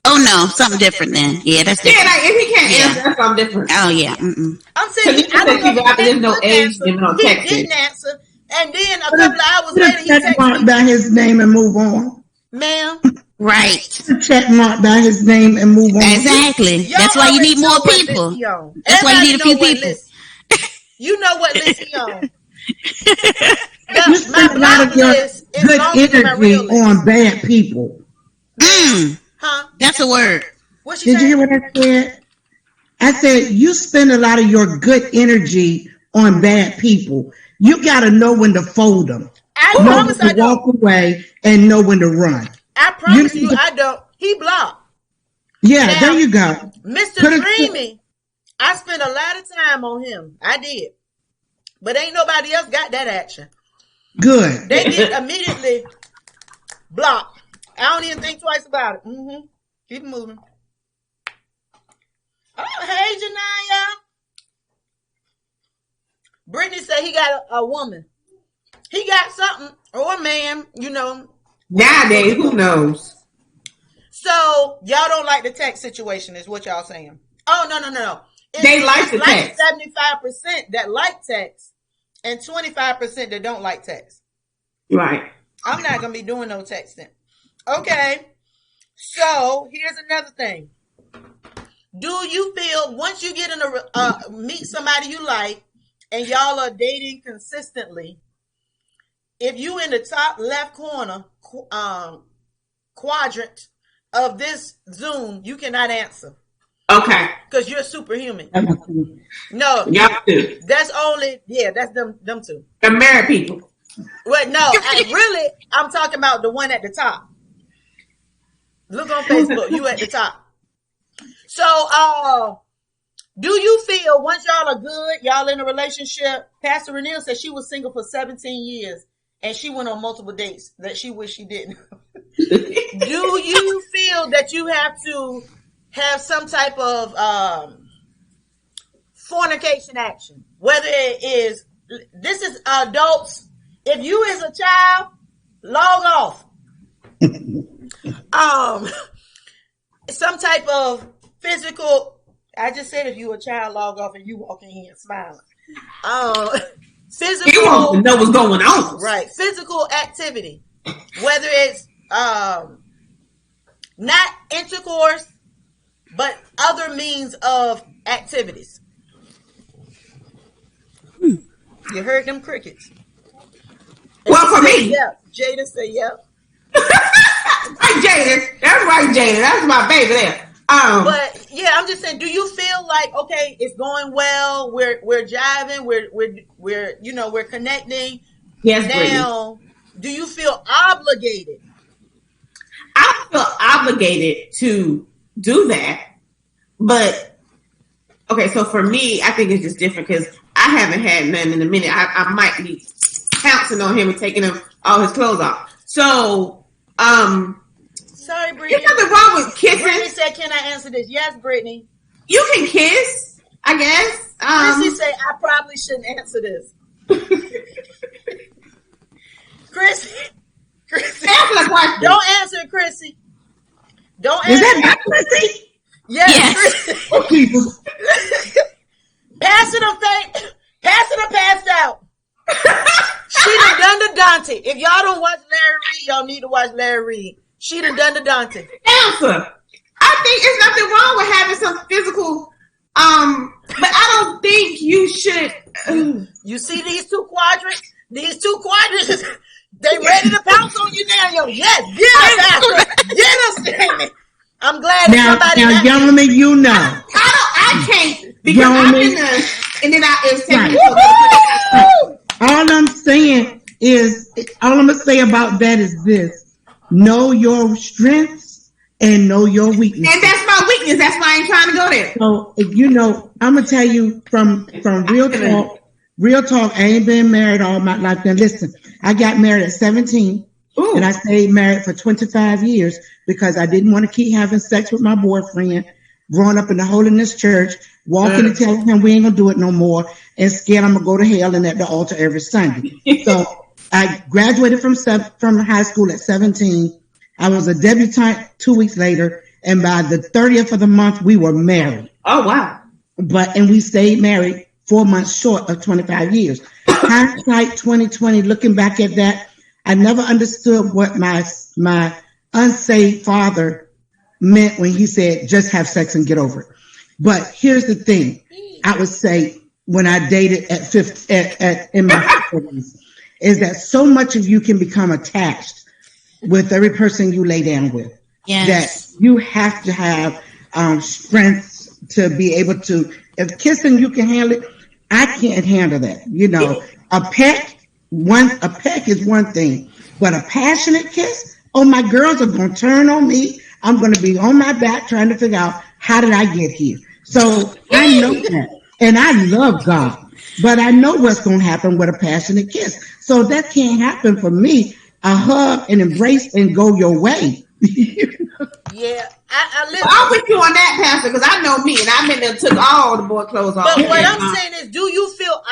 Oh no, something different then. Yeah, that's different.
Yeah, like if he can't answer, that's something different.
Oh yeah. Mm-mm.
I'm saying I don't know.
There's no age limit on texting.
He didn't answer, And then a couple of hours later, he
check
texts
mark
me,
by his name and move on.
ma'am.
Right.
Check mark by his name and move on.
Exactly. That's why you need more people. That's why you need a few people.
You know what list he on.
You spend a lot of your good energy on bad people.
Huh?
That's a word.
What she
Did
say?
you hear what I said? I said you spend a lot of your good energy on bad people. You got to know when to fold them.
I
know
promise
when to
I don't.
walk away and know when to run.
I promise you I don't. He blocked.
Yeah,
Now,
there you go.
Mr. Dreamy, I spent a lot of time on him. I did. But ain't nobody else got that action.
Good.
They get immediately blocked. I don't even think twice about it. Mm-hmm. Keep moving. Oh, hey, Janaya. Brittany said he got a woman. He got something, or a man, you know.
Nowadays, who knows?
So, y'all don't like the text situation is what y'all saying. Oh, no.
They like the text.
75% that like text and 25% that don't like text.
Right.
I'm not going to be doing no texting. Okay. So, here's another thing. Do you feel once you get in a meet somebody you like and y'all are dating consistently, if you in the top left corner quadrant of this Zoom, you cannot answer.
Okay.
Because you're superhuman. No.
Y'all too.
That's only, that's them two.
The married people.
Well, no, I'm talking about the one at the top. Look on Facebook, you at the top. So, do you feel once y'all are good, y'all in a relationship? Pastor Renelle said she was single for 17 years and she went on multiple dates that she wished she didn't. Do you feel that you have to have some type of fornication action? Whether it is, this is adults. If you is a child, log off. Some type of physical, I just said if you a child, log off and you walk in here smiling. Physical.
You want to know what's going on.
Right. Physical activity. Whether it's not intercourse, but other means of activities. You heard them crickets.
Well, for me.
Yeah. Jada said, yep.
Right, Jada. That's right, Jada. That's my baby there.
But yeah, I'm just saying, do you feel like, okay, it's going well, we're jiving, we're connecting.
Yes,
now,
Brittany.
do you feel obligated?
I feel obligated to do that. But okay, so for me, I think it's just different because I haven't had none in a minute. I might be pouncing on him and taking him all his clothes off. So,
sorry, Brittany.
There's nothing wrong with kissing.
Brittany said, "Can I answer this?" Yes, Brittany.
You can kiss, I guess.
Chrissy say, "I probably shouldn't answer this." Chrissy,
answer the question.
Don't answer it, Chrissy. Don't answer.
Is that not Chrissy?
Yes.
Jesus.
Pass it or passed out. She done the Dante. If y'all don't watch Larry Reed, y'all need to watch Larry Reed. She done the Dante.
Answer. I think it's nothing wrong with having some physical, but I don't think you should.
You see these two quadrants? They ready to pounce on you now, yo. Yes, get us. I'm glad somebody.
Now, gentlemen, you know.
I can't because I'm in the, and then it's taking
right. All I'm gonna say about that is this: know your strengths and know your weaknesses.
And that's my weakness. That's why I ain't trying to go there.
So, I'm gonna tell you from real talk. I ain't been married all my life. Now, listen, I got married at 17.
Ooh.
And I stayed married for 25 years because I didn't want to keep having sex with my boyfriend, growing up in the holiness church, walking and telling him we ain't going to do it no more, and scared I'm going to go to hell and at the altar every Sunday. So I graduated from high school at 17. I was a debutante 2 weeks later, and by the 30th of the month, we were married.
Oh, wow.
And we stayed married 4 months short of 25 years. hindsight 2020, looking back at that, I never understood what my unsaved father meant when he said, just have sex and get over it. But here's the thing. I would say when I dated in my 50s, is that so much of you can become attached with every person you lay down with.
Yes.
That you have to have strength to be able to, if kissing you can handle it, I can't handle that. You know, a peck is one thing, but a passionate kiss, oh, my girls are going to turn on me. I'm going to be on my back trying to figure out how did I get here. So I know that, and I love God, but I know what's going to happen with a passionate kiss. So that can't happen for me. A hug and embrace and go your way.
Yeah, I
I'm with you on that, Pastor, because I know me, and I've been there, took all the boy clothes off.
But what I'm saying is, do you feel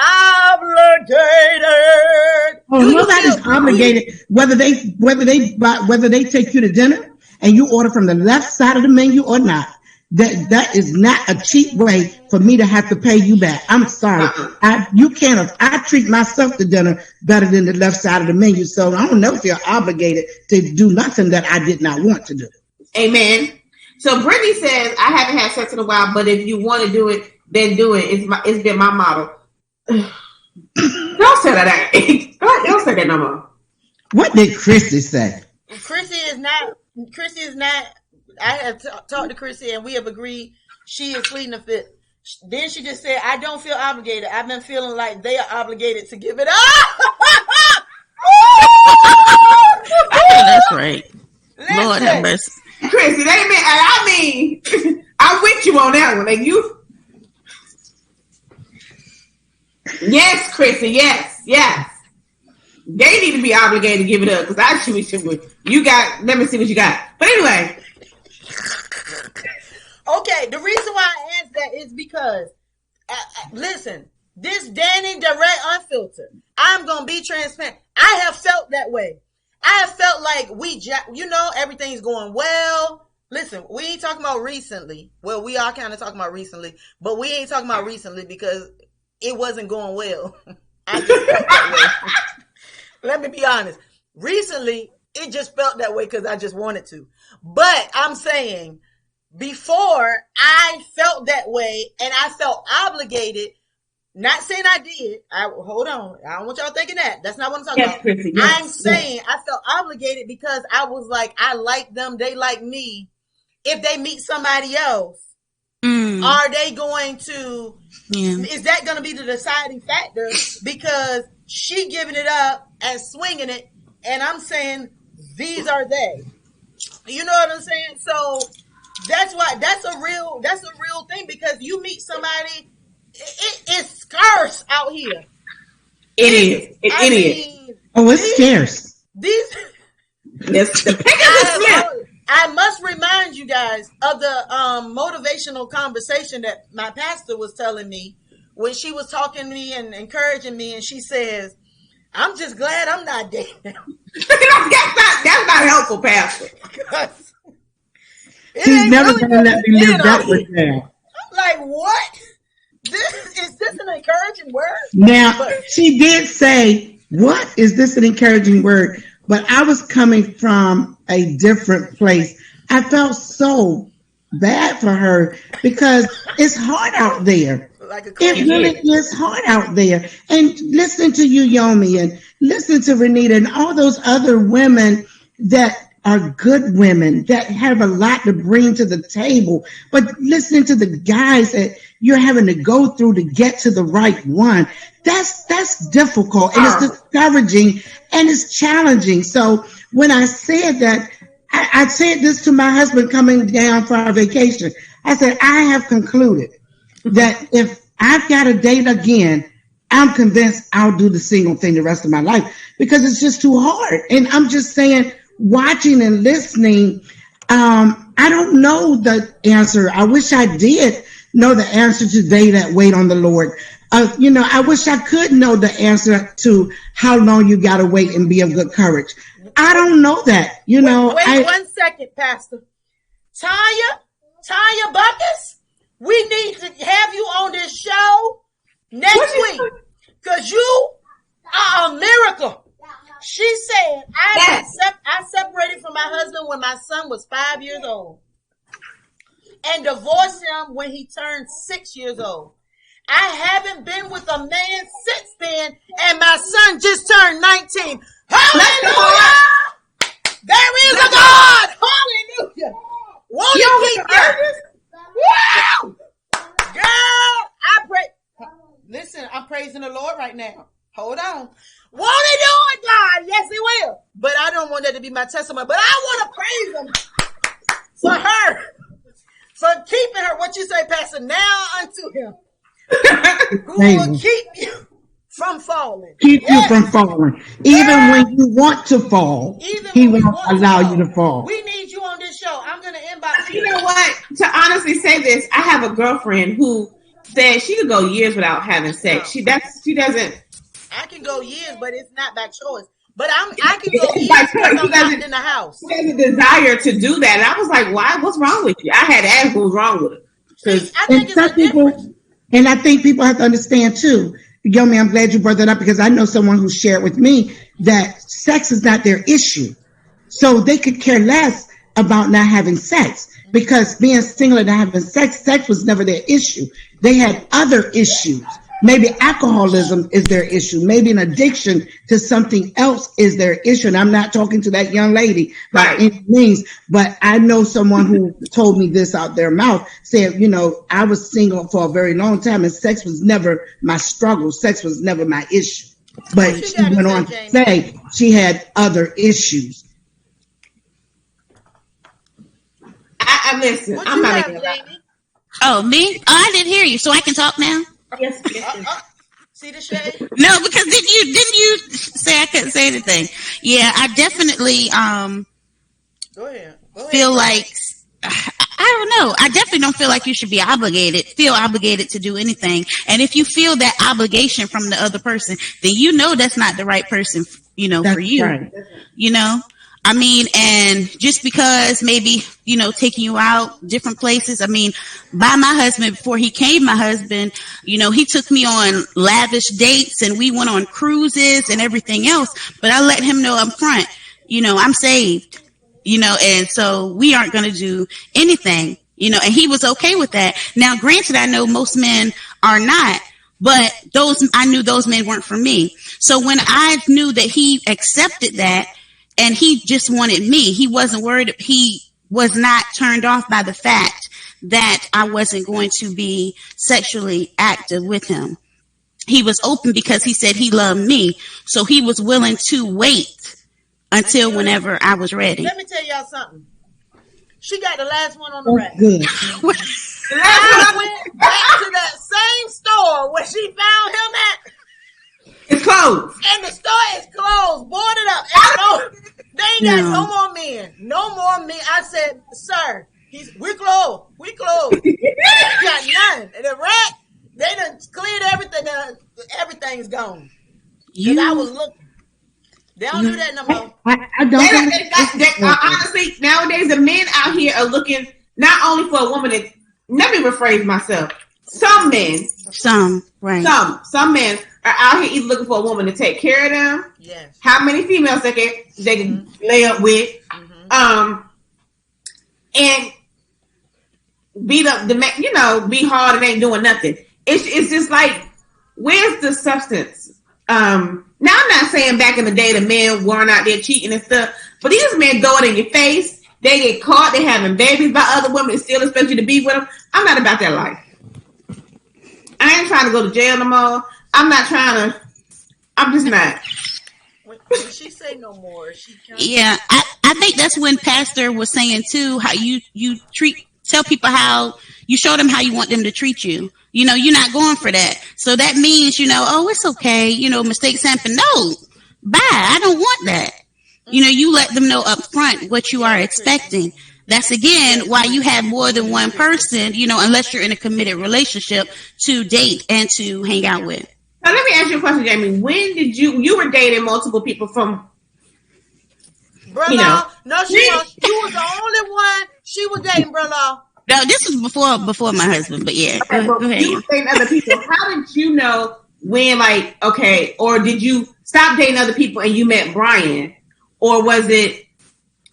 obligated?
Oh, nobody's obligated. Whether they take you to dinner and you order from the left side of the menu or not, that is not a cheap way for me to have to pay you back. I'm sorry. I treat myself to dinner better than the left side of the menu, so I don't never feel obligated to do nothing that I did not want to do.
Amen. So Brittany says, I haven't had sex in a while, but if you want to do it, then do it. It's been my motto. Don't say that. Don't say that no more.
What did Chrissy say?
Chrissy is not. I have talked to Chrissy and we have agreed she is pleading the fifth. Then she just said, I don't feel obligated. I've been feeling like they are obligated to give it up.
I know that's right.
Listen,
Lord have mercy.
Chrissy, I mean, I'm with you on that one. Like you. Yes, Chrissy, yes. They need to be obligated to give it up because I should. You got, let me see what you got. But anyway.
Okay, the reason why I asked that is because, listen, this Dani Direct Unfiltered, I'm going to be transparent. I have felt that way. I have felt like everything's going well. Listen, we ain't talking about recently. Well, we are kind of talking about recently, but we ain't talking about recently because it wasn't going well. I just felt that way. Let me be honest. Recently, it just felt that way because I just wanted to. But I'm saying, before I felt that way and I felt obligated, not saying I did. Hold on. I don't want y'all thinking that. That's not what I'm talking about.
Chrissy, yes,
I'm saying I felt obligated because I was like, I like them. They like me. If they meet somebody else, are they going to, is that going to be the deciding factor? Because she giving it up and swinging it. And I'm saying, these are they. You know what I'm saying? So that's why that's a real thing because you meet somebody, it's scarce out here.
It is. It is.
Oh, it's scarce.
I must remind you guys of the motivational conversation that my pastor was telling me when she was talking to me and encouraging me, and she says, I'm just glad I'm not dating.
that's not helpful, Pastor.
She's never going to let me live that way down.
I'm like, what? Is this an encouraging word?
Now, she did say, what? Is this an encouraging word? But I was coming from a different place. I felt so bad for her because it's hard out there. It really is hard out there. And listen to you, Yomi, and listen to Renita and all those other women that are good women that have a lot to bring to the table. But listen to the guys that you're having to go through to get to the right one. That's difficult and it's discouraging and it's challenging. So when I said that, I said this to my husband coming down for our vacation. I said, I have concluded that if I've got to date again, I'm convinced I'll do the single thing the rest of my life because it's just too hard. And I'm just saying, watching and listening, I don't know the answer. I wish I did know the answer to they that wait on the Lord. I wish I could know the answer to how long you got to wait and be of good courage. I don't know that. Wait
1 second, Pastor. Tanya Buckets, we need to have you on this show next week because you A miracle. She said, I separated from my husband when my son was 5 years old and divorced him when he turned 6 years old. I haven't been with a man since then, and my son just turned 19. Hallelujah! There is a God! Hallelujah! Won't he keep you? Wow! Girl, I pray. Listen, I'm praising the Lord right now. Hold on. Won't he do it, God? Yes, he will. But I don't want that to be my testimony. But I want to praise him for her, for keeping her, what you say, Pastor, now unto him. Who will keep you from falling.
Keep you from falling. Even when you want to fall, he won't allow you to fall.
We need you on this show. I'm going to inbox you.
You know what? To honestly say this, I have a girlfriend who said she could go years without having sex. She doesn't.
I can go years, but it's not by choice. But I can go years because I'm not in the house.
She has a desire to do that. And I was like, why? What's wrong with you? I had to ask what was wrong with her.
I think it's a difference.
And I think people have to understand too. Yomi, I'm glad you brought that up because I know someone who shared with me that sex is not their issue. So they could care less about not having sex because being single and not having sex was never their issue. They had other issues. Maybe alcoholism is their issue. Maybe an addiction to something else is their issue. And I'm not talking to that young lady by any means, but I know someone who told me this out their mouth, said, I was single for a very long time and sex was never my struggle. Sex was never my issue. But she went on to say she had other issues.
I listen. I'm not even.
Oh, me? Oh, I didn't hear you, so I can talk now.
Yes.
See the shade?
No, because didn't you say I couldn't say anything? Yeah, I definitely
Go ahead.
feel like I don't know. I definitely don't feel like you should feel obligated to do anything. And if you feel that obligation from the other person, then that's not the right person,
That's
for you.
Right.
I mean, and just because maybe, taking you out different places. I mean, by my husband, before he came my husband, he took me on lavish dates and we went on cruises and everything else. But I let him know up front, I'm saved, and so we aren't going to do anything, and he was okay with that. Now, granted, I know most men are not. But I knew those men weren't for me. So when I knew that he accepted that, and he just wanted me. He wasn't worried. He was not turned off by the fact that I wasn't going to be sexually active with him. He was open because he said he loved me. So he was willing to wait until whenever I was ready.
Let me tell y'all something. She got the last one on the rack.
Good.
I went back to that same store where she found him at.
It's closed.
And the store is closed, boarded up. And they ain't got no more men. No more men. I said, sir, we're closed. We closed. They ain't got none. And the rack, they done cleared everything. Everything's gone. Because I was looking. They don't do that no more.
I don't.
Honestly, nowadays the men out here are looking not only for a woman to, let me rephrase myself. Some men.
Some men are out here either looking for a woman to take care of them.
Yes.
How many females they can lay up with, and be hard and ain't doing nothing. It's just like, where's the substance? Now I'm not saying back in the day the men weren't out there cheating and stuff, but these men throw it in your face. They get caught. They having babies by other women and still expect you to be with them. I'm not about that life. I ain't trying to go to jail no more. I'm just not.
When she say no more,
yeah, I think that's when Pastor was saying too, how you tell people how you show them how you want them to treat you. You're not going for that. So that means, oh, it's okay. Mistakes happen. No, bye. I don't want that. You let them know up front what you are expecting. That's again why you have more than one person, unless you're in a committed relationship to date and to hang out with.
Now let me ask you a question, Jamie. When did you were dating multiple people from?
Brother, no, she was the only one she was dating, brother.
No, this was before my husband, but yeah.
Okay,
go ahead.
You were dating other people. How did you know when, like, okay, or did you stop dating other people and you met Brian? Or was it,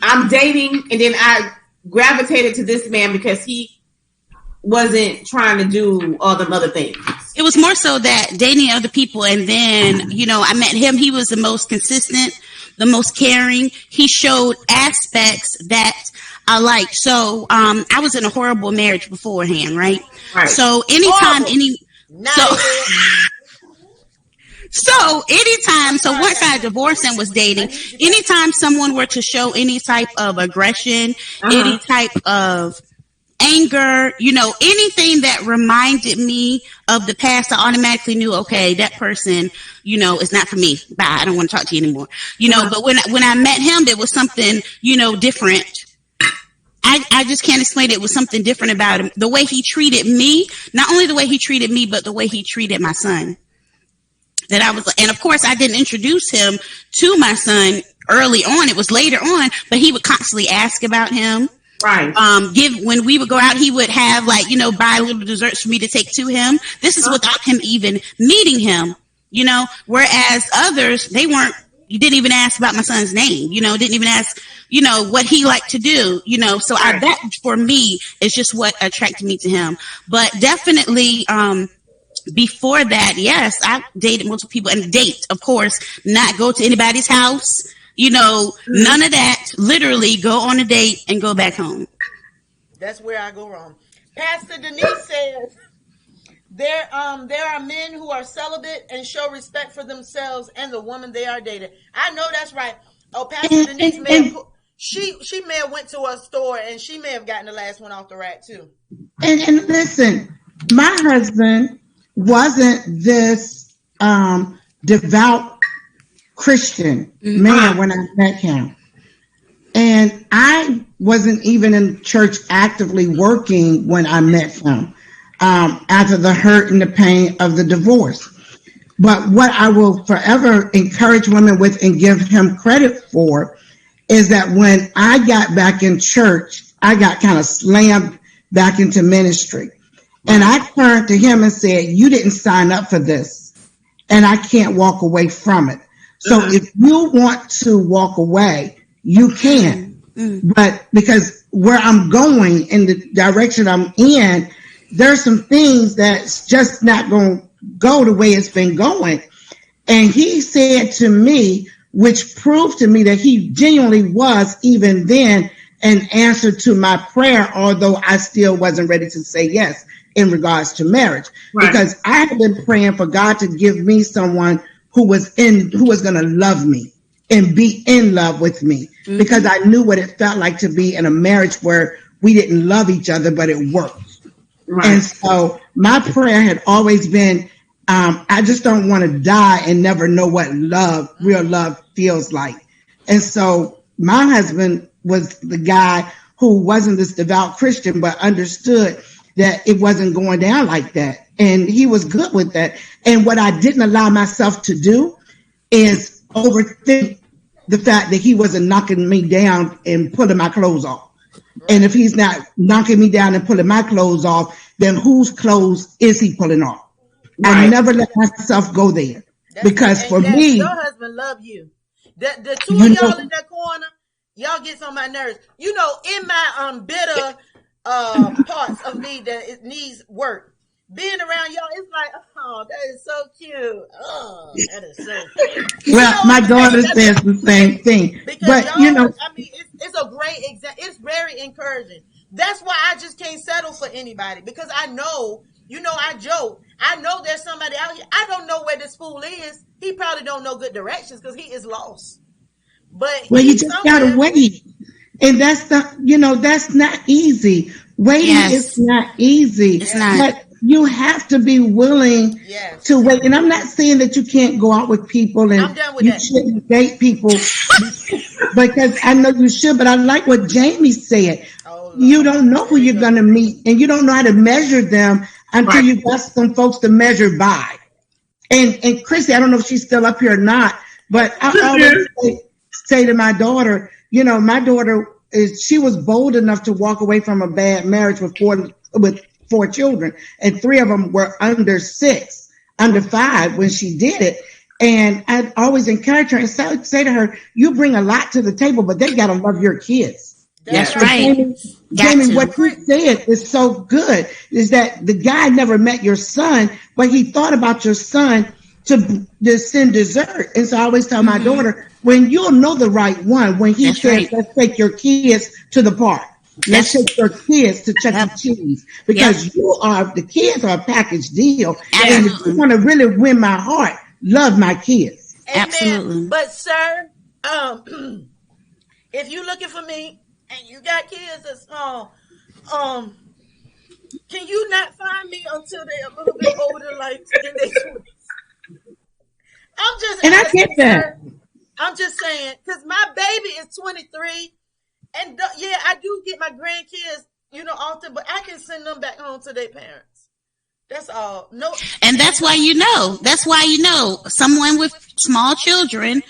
I'm dating and then I gravitated to this man because he wasn't trying to do all the other things?
It was more so that dating other people, and then, you know, I met him. He was the most consistent, the most caring. He showed aspects that I liked. So I was in a horrible marriage beforehand, right? So anytime so once I divorced and was dating, anytime someone were to show any type of aggression, any type of anger, you know, anything that reminded me of the past, I automatically knew, okay, that person, you know, is not for me. Bye. I don't want to talk to you anymore. You know, but when I met him, there was something, you know, different. I just can't explain it. It was something different about him. The way he treated me, not only the way he treated me, but the way he treated my son. And of course, I didn't introduce him to my son early on. It was later on, but he would constantly ask about him.
Right.
When we would go out, he would have, like, you know, buy little desserts for me to take to him. This is without him even meeting him, you know, whereas others, you didn't even ask about my son's name, you know, didn't even ask, you know, what he liked to do, you know, so that for me is just what attracted me to him. But definitely, before that, yes, I dated multiple people, and date, of course, not go to anybody's house. You know, none of that. Literally go on a date and go back home.
That's where I go wrong. Pastor Denise says there are men who are celibate and show respect for themselves and the woman they are dating. I know that's right. Oh, Pastor Denise she may have went to a store and she may have gotten the last one off the rack too.
And listen, my husband wasn't this devout Christian man when I met him. And I wasn't even in church actively working when I met him, after the hurt and the pain of the divorce. But what I will forever encourage women with and give him credit for is that when I got back in church, I got kind of slammed back into ministry. And I turned to him and said, you didn't sign up for this, and I can't walk away from it. So if you want to walk away, you can. But because where I'm going in the direction I'm in, there's some things that's just not going to go the way it's been going. And he said to me, which proved to me that he genuinely was even then an answer to my prayer, although I still wasn't ready to say yes in regards to marriage. Because I had been praying for God to give me someone who was going to love me and be in love with me, because I knew what it felt like to be in a marriage where we didn't love each other, but it worked. And so my prayer had always been, I just don't want to die and never know what real love feels like. And so my husband was the guy who wasn't this devout Christian, but understood that it wasn't going down like that. And he was good with that. And what I didn't allow myself to do is overthink the fact that he wasn't knocking me down and pulling my clothes off. And if he's not knocking me down and pulling my clothes off, then whose clothes is he pulling off? I never let myself go there. Because for me,
your husband love you. The two of y'all in that corner, y'all gets on my nerves. You know, in my bitter parts of me that it needs work. Being around y'all, it's like, oh, that is so cute. Oh, that is so cute.
Well, my daughter says the same thing.
Because but, you know, I mean, it's a great example. It's very encouraging. That's why I just can't settle for anybody, because I know, you know, I joke. I know there's somebody out here. I don't know where this fool is. He probably don't know good directions because he is lost. But
well, you just gotta wait, and that's not easy. Waiting is not easy.
It's not.
But you have to be willing to wait. And I'm not saying that you can't go out with people and you shouldn't date people, because I know you should. But I like what Jamie said. You don't know who you're going to meet, and you don't know how to measure them until you got some folks to measure by. And Chrissy, I don't know if she's still up here or not, but I always say to my daughter, you know, my daughter she was bold enough to walk away from a bad marriage with four children, and 3 of them were under 6. under 5 when she did it. And I'd always encourage her and say to her, you bring a lot to the table, but they got to love your kids.
That's right.
Jamie, what you said is so good, is that the guy never met your son, but he thought about your son to send dessert. And so I always tell my daughter, when you'll know the right one, when he says, let's take your kids to the park. Let's take your kids to Chuck E. Cheese, because the kids are a package deal. And if you want to really win my heart, love my kids.
Amen.
Absolutely.
But sir, if you're looking for me and you got kids that's small, can you not find me until they're a little bit older, like in their 20s? I'm just
and
asking,
I get that.
sir. I'm just saying, because my baby is 23, and I do get my grandkids, often, but I can send them back home to their parents. That's all. No,
and that's why someone with small children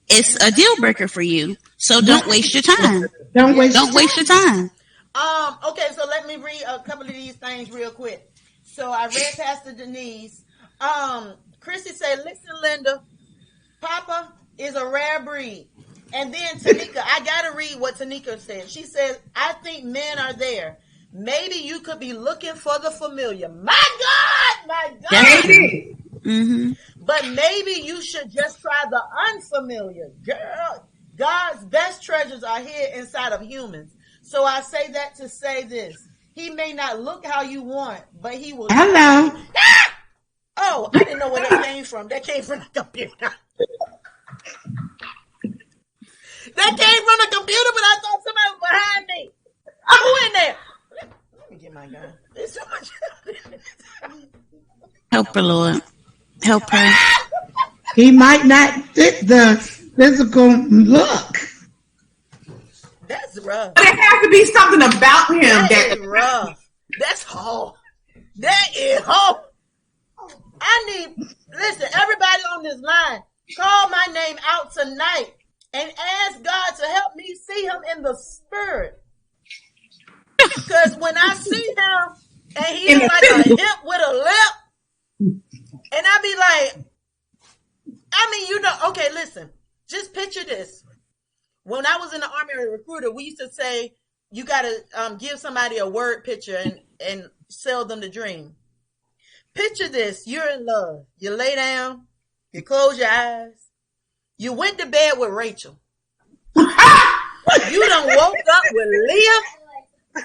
is a deal breaker for you. So don't waste your time. Don't waste your time.
Okay, so let me read a couple of these things real quick. So I read Pastor Denise. Chrissy said, listen, Linda, Papa is a rare breed. And then Tanika, I got to read what Tanika said. She says, I think men are there. Maybe you could be looking for the familiar. My God!
Mm-hmm.
But maybe you should just try the unfamiliar. Girl, God's best treasures are here inside of humans. So I say that to say this. He may not look how you want, but he will.
Hello.
Oh, I didn't know where that came from. That came from the computer. That came from the computer, but I thought somebody was behind me. Who in there? Let me get my gun. There's so much.
Help her, Lord. Help her.
He might not fit the physical look.
That's rough.
But it has to be something about him
that is rough. That's hard. That is hard. Listen, everybody on this line, call my name out tonight and ask God to help me see him in the spirit. Because when I see him and he is like a hip with a lip, and I be like, okay, listen, just picture this. When I was in the Army recruiter, we used to say, you got to give somebody a word picture and sell them the dream. Picture this. You're in love. You lay down. You close your eyes. You went to bed with Rachel. You done woke up with Leah.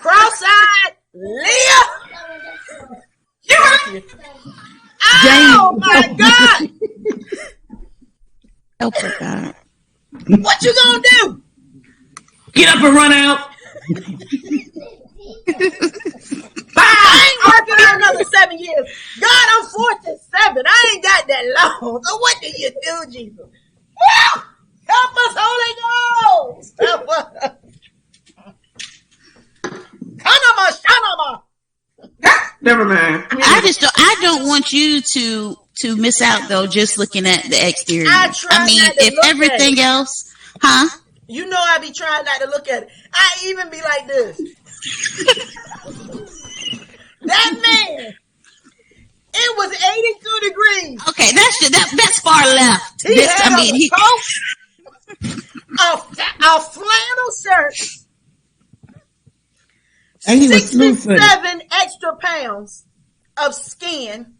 Cross-eyed Leah. Oh, my God.
Help her, God.
What you gonna do?
Get up and run out.
I ain't working out another 7 years. God, I'm 47. I ain't got that long. So what do you do, Jesus? Woo! Help us, Holy Ghost. Help us. Kanama, shanama.
Never mind.
I don't want you to miss out though, just looking at the exterior.
I mean,
if everything else,
you know, I be trying not to look at it. I even be like this. That man, it was 82 degrees.
Okay, that's far left.
A flannel shirt.
And he was
67 extra pounds of skin.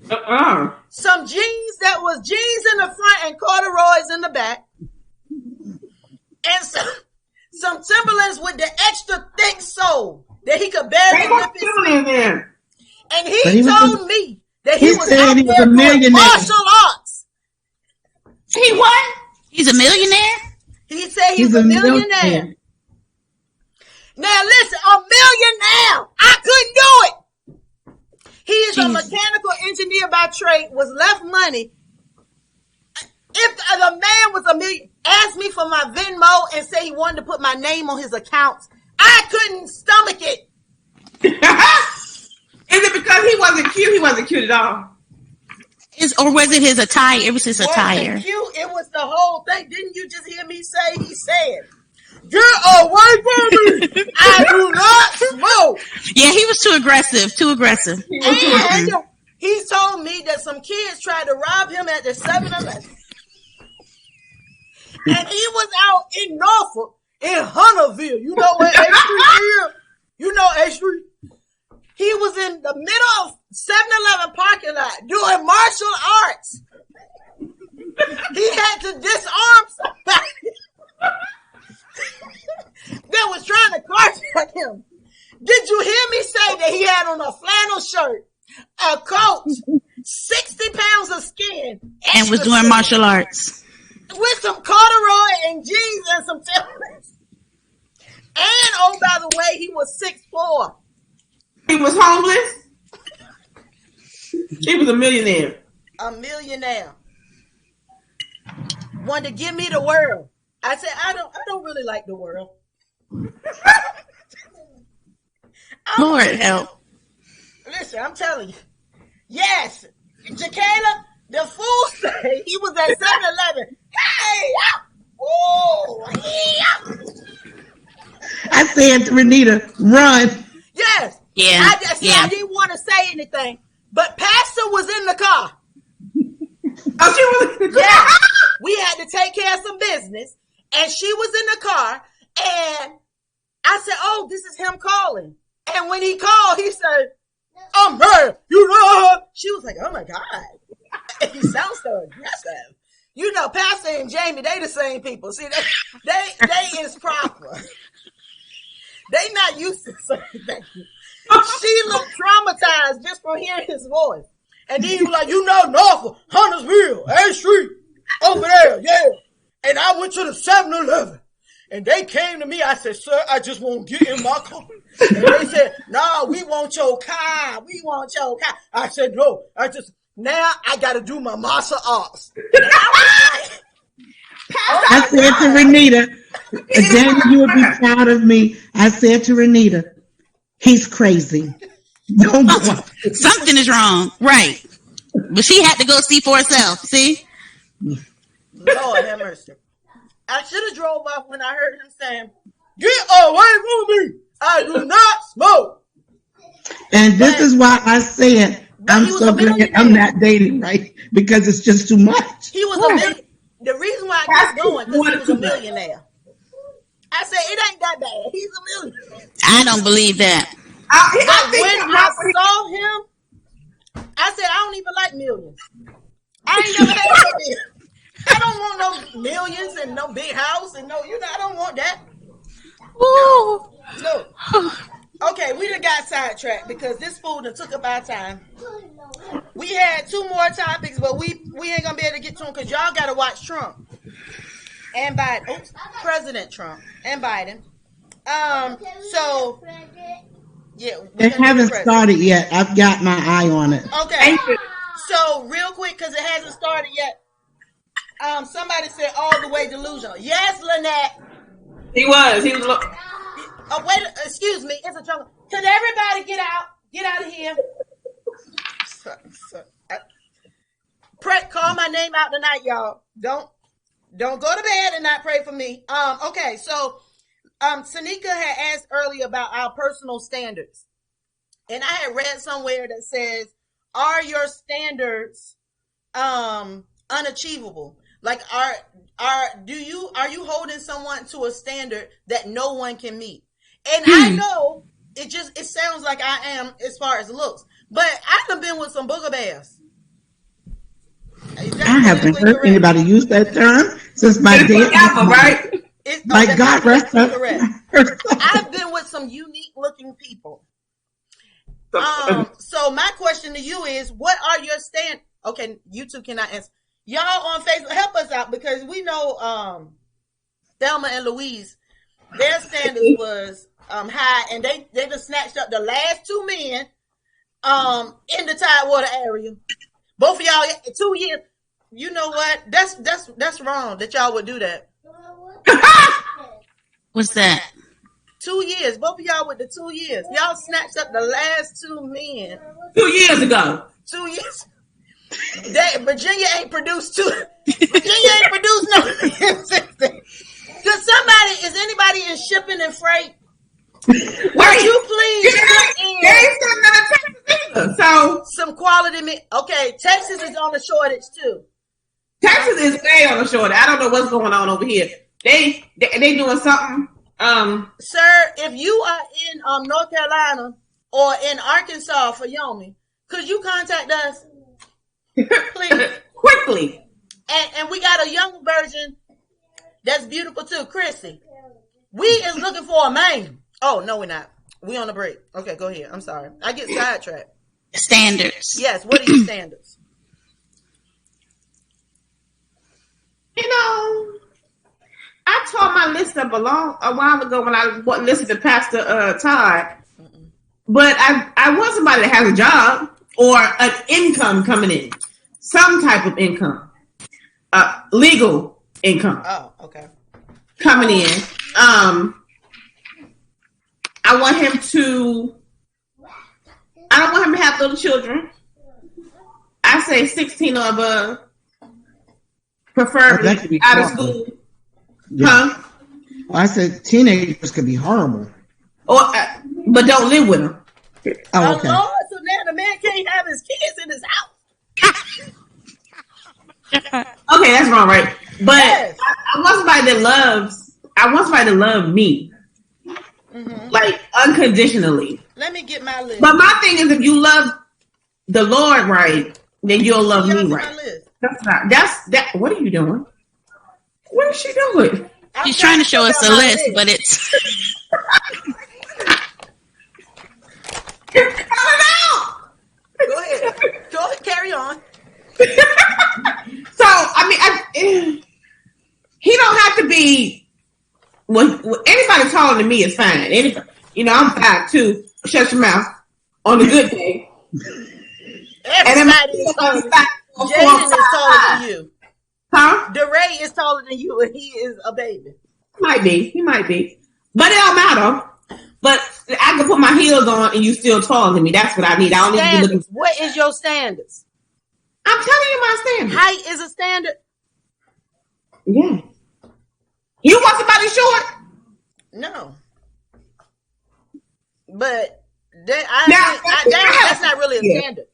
Some jeans that was jeans in the front and corduroys in the back. And some Timberlands with the extra thick sole that he could barely lift his feet. And he told me that he was out there doing martial arts.
He what?
He's a millionaire?
He said he's a millionaire. Now listen, a millionaire. I couldn't do it. He is a mechanical engineer by trade, was left money. If the man was a million, asked me for my Venmo and say he wanted to put my name on his accounts, I couldn't stomach it.
Is it because he wasn't cute? He wasn't cute at all.
Or was it his attire? It was his attire.
Cute. It was the whole thing. Didn't you just hear me say? He said, "Get away from me! I do not smoke."
Yeah, he was too aggressive.
And he He told me that some kids tried to rob him at the 7-Eleven. And he was out in Norfolk, in Hunterville. You know where A Street is? You know A Street? He was in the middle of 7-Eleven parking lot doing martial arts. He had to disarm somebody that was trying to carjack him. Did you hear me say that he had on a flannel shirt, a coat, 60 pounds of skin,
and was doing martial arts
with some corduroy and jeans and some Timberlands? And oh, by the way, he was 6'4".
He was homeless. He was a millionaire.
A millionaire. Wanted to give me the world. I said, I don't really like the world.
Lord help.
Listen, I'm telling you. Yes, Jacayla, the fool said he was at 7-Eleven. Hey,
I said to Renita, run.
yes.
Yeah.
I didn't want to say anything, but Pastor was in the car.
Oh, she was.
Yeah. We had to take care of some business, and she was in the car, and I said, oh, this is him calling. And when he called, he said, I'm here. You know her. She was like, oh, my God. He sounds so aggressive. You know, Pastor and Jamie, they the same people. See, they is proper. They not used to certain things. She looked traumatized just from hearing his voice. And then he was like, you know, Norfolk, Huntersville, A Street, over there, yeah. And I went to the 7-Eleven. And they came to me. I said, sir, I just want to get in my car. And they said, no, we want your car. We want your car. I said, no, now I got to do my martial arts.
I said to Renita, Dani, you would be proud of me. I said to Renita, he's crazy. Don't go.
Something is wrong. Right. But she had to go see for herself. See?
Lord have mercy. I should have drove off when I heard him saying, get away from me. I do not smoke.
And this is why I said, I'm so glad I'm not dating, right? Because it's just too much.
He was a millionaire. The reason why I kept going, because he was a millionaire. I said, it ain't that bad. He's a millionaire.
I don't believe that.
But when I saw him, I said, I don't even like millions. I ain't never had no millions. I don't want no millions and no big house and no, I don't want that.
Ooh.
No. Okay, we done got sidetracked because this fool done took up our time. We had 2 more topics, but we ain't gonna be able to get to them because y'all gotta watch Trump and Biden. Oops, President Trump and Biden. So yeah,
They haven't started yet. I've got my eye on it.
Okay. So real quick, because it hasn't started yet. Somebody said all the way delusional. Yes, Lynette.
He was.
Oh, wait, excuse me. It's a jungle. Can everybody get out? Get out of here. Call my name out tonight, y'all. Don't go to bed and not pray for me. Okay, so Sanika had asked earlier about our personal standards. And I had read somewhere that says, are your standards unachievable? Like are you holding someone to a standard that no one can meet? And I know it sounds like I am as far as looks, but I done been with some booger bears.
I haven't heard anybody use that term since my day.
Right?
My God, rest up.
I've been with some unique looking people. So my question to you is, what are your stand? Okay, you two cannot answer. Y'all on Facebook, help us out because we know Thelma and Louise, their standards was high, and they just snatched up the last 2 men in the Tidewater area. Both of y'all 2 years. You know what? That's wrong that y'all would do that.
What's that?
2 years. Both of y'all with the 2 years. Y'all snatched up the last 2 men.
2 years ago.
2 years. Virginia ain't produced 2. Virginia ain't produced no. Is anybody in shipping and freight? Would you please put in?
So
some quality okay, Texas is on the shortage too.
Texas is way on the shortage. I don't know what's going on over here. They doing something.
Sir, if you are in North Carolina or in Arkansas for Yomi, could you contact us? Please.
Quickly.
And we got a young version that's beautiful too, Chrissy. We is looking for a man. Oh, no, we're not. We on a break. Okay, go ahead. I'm sorry. I get sidetracked.
Standards.
Yes, what are your standards?
You know, I tore my list up a while ago when I listened to Pastor Todd. But I want somebody that has a job or an income coming in. Some type of income. Legal income.
Oh, okay.
Coming in. I don't want him to have little children. I say 16 or above. Preferably out of school.
Yeah.
Huh?
Well, I said teenagers could be horrible.
But don't live with them.
Oh, okay.
Lord, so now the man can't have his kids in his house.
Okay, that's wrong, right? But
Yes.
I want somebody that loves me. Mm-hmm. Like unconditionally.
Let me get my list.
But my thing is, if you love the Lord right, then you'll love me right. That's what are you doing? What is she doing?
She's trying to show us a list, but it's
Cut it out.
Go ahead, carry on.
So he don't have to be. Well, anybody taller than me is fine. Anybody, I'm 5'2". Shut your mouth. On a good day.
Everybody is taller. Jaden is taller than you.
Huh?
DeRay is taller than you, and he is a baby.
He might be. But it don't matter. But I can put my heels on and you still taller than me. That's what I need. I don't need to be looking.
What is your standards?
I'm telling you my standards.
Height is a standard?
Yeah. You want somebody short?
No. But that's not really a standard.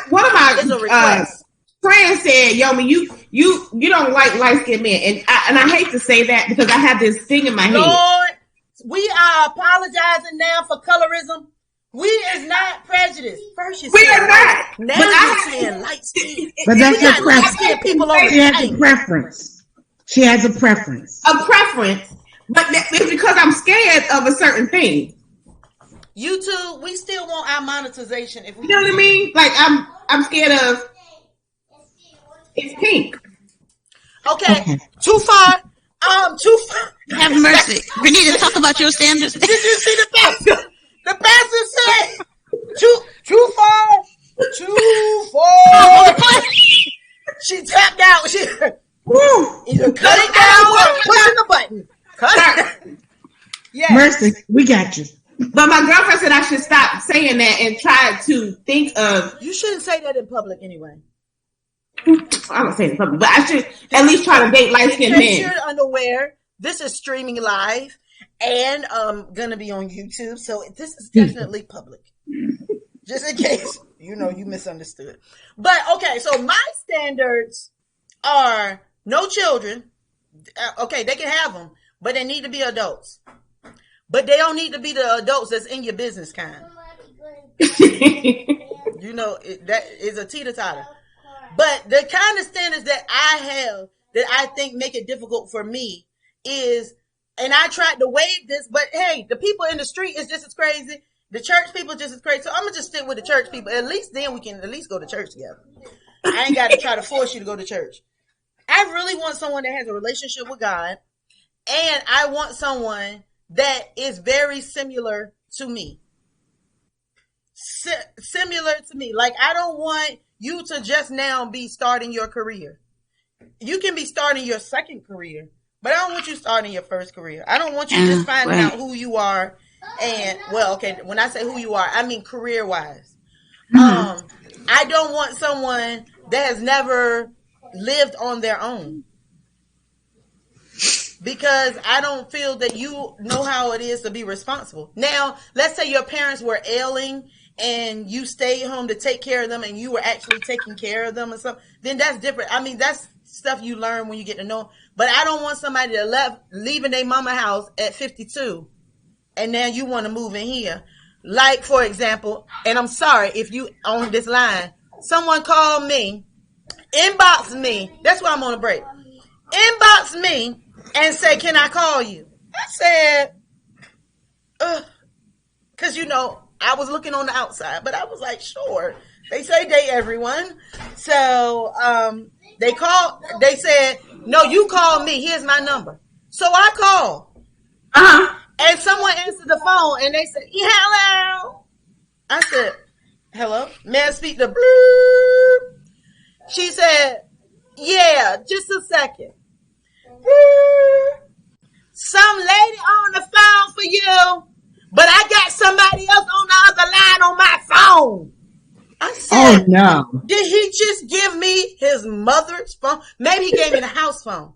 One of my
it's a request.
Friends said, "Yomi, you don't like light-skinned men," and I hate to say that because I have this thing in my head.
Lord, we are apologizing now for colorism. We is not prejudiced. First you
We
said
are not.
Now
But
you're saying light skin.
But that's her
light-skinned people over
She has a
the
preference. She has a preference.
A preference, but it's because I'm scared of a certain thing.
YouTube, we still want our monetization. If we,
You know what I mean? Like I'm scared of. It's pink.
Okay, too far. Too far.
have mercy. Renita, talk about your standards.
Did you see the pastor? The pastor said, too far. She tapped out. She either cut it down or pushing the button. Cut it. Yeah.
Mercy, we got you.
But my girlfriend said I should stop saying that and try to think of.
You shouldn't say that in public anyway.
I don't say it in public, but I should at least try to date light-skinned men.
In case you're unaware, this is streaming live and gonna be on YouTube, so this is definitely public. Just in case you misunderstood. But okay, so my standards are no children. Okay, they can have them, but they need to be adults. But they don't need to be the adults that's in your business kind. That is a teeter-totter. But the kind of standards that I have that I think make it difficult for me is, and I tried to waive this, but hey, the people in the street is just as crazy. The church people just as crazy. So I'm going to just stick with the church people. At least then we can at least go to church together. I ain't got to try to force you to go to church. I really want someone that has a relationship with God, and I want someone that is very similar to me. Similar to me. Like, I don't want you to just now be starting your career. You can be starting your second career, but I don't want you starting your first career. I don't want you just finding out who you are. And, well, okay, when I say who you are, I mean career-wise. Mm-hmm. I don't want someone that has never lived on their own. because I don't feel that you know how it is to be responsible. Now, let's say your parents were ailing and you stayed home to take care of them and you were actually taking care of them and stuff, then that's different. I mean, that's stuff you learn when you get to know. But I don't want somebody to leaving their mama house at 52 and now you want to move in here. Like, for example, and I'm sorry if you on this line, someone called me, inbox me. That's why I'm on a break. Inbox me and say, can I call you? I said, because, you know, I was looking on the outside, but I was like, sure. They say date everyone. So they called. They said, no, you call me. Here's my number. So I called. And someone answered the phone and they said, hello. I said, hello? May I speak to Blue? She said, yeah, just a second. Some lady on the phone for you, but I got somebody else on the other line on my phone. I said,
oh no.
Did he just give me his mother's phone? Maybe he gave me the house phone.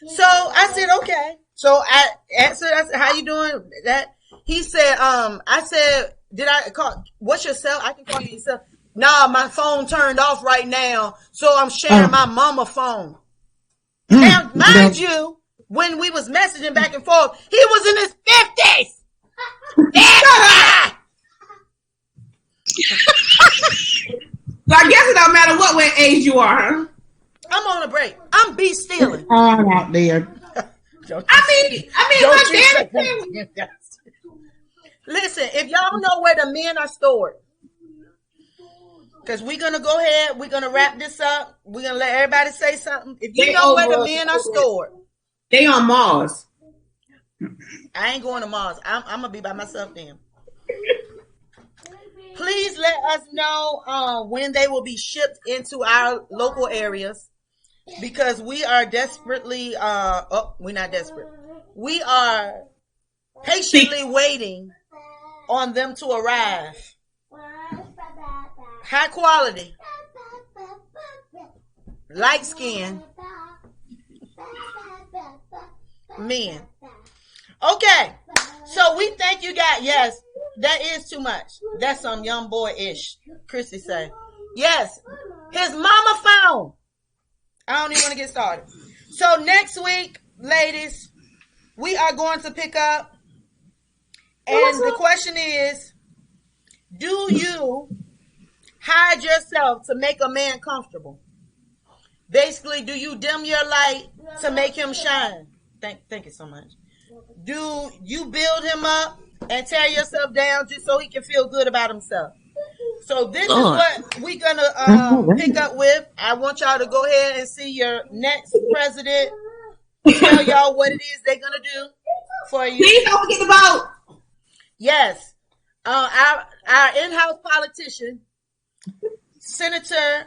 So I said, okay. So I answered, I said, how you doing? That he said, I said, did I call, what's your cell? I can call you yourself. Nah, my phone turned off right now. So I'm sharing my mama phone. Now, mind you, when we was messaging back and forth, he was in his 50s.
So I guess it don't matter what age you are, huh?
I'm on a break. I'm be stealing.
All out there.
I mean, my dad.
Listen, if y'all know where the men are stored, because we're gonna go ahead, we're gonna wrap this up. We're gonna let everybody say something. If you know where the men are stored,
they on Mars.
I ain't going to Mars. I'm gonna be by myself then. Please let us know when they will be shipped into our local areas, because we are desperately we're not desperate. We are patiently waiting on them to arrive. High quality, light skin men. Okay, so we thank you guys. Yes, that is too much. That's some young boy-ish. Chrissy say. Yes, his mama phone. I don't even want to get started. So next week, ladies, we are going to pick up. And the question is, do you hide yourself to make a man comfortable? Basically, do you dim your light to make him shine? Thank you so much. Do you build him up and tear yourself down just so he can feel good about himself? So this is what we're going to pick up with. I want y'all to go ahead and see your next president. Tell y'all what it is they're going to do for you.
Please don't forget the vote.
Yes. Our in-house politician, Senator,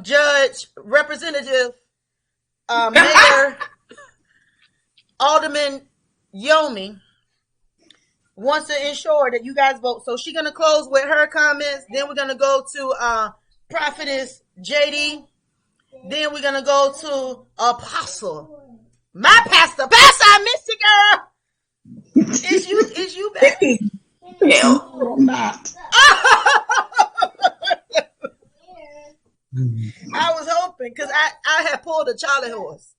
Judge, Representative, Mayor, Alderman Yomi wants to ensure that you guys vote. So she's going to close with her comments. Then we're going to go to Prophetess JD. Then we're going to go to Apostle. My pastor. Pastor, I missed you, girl. Is you back?
No, I'm not.
I was hoping, because I had pulled a Charlie horse.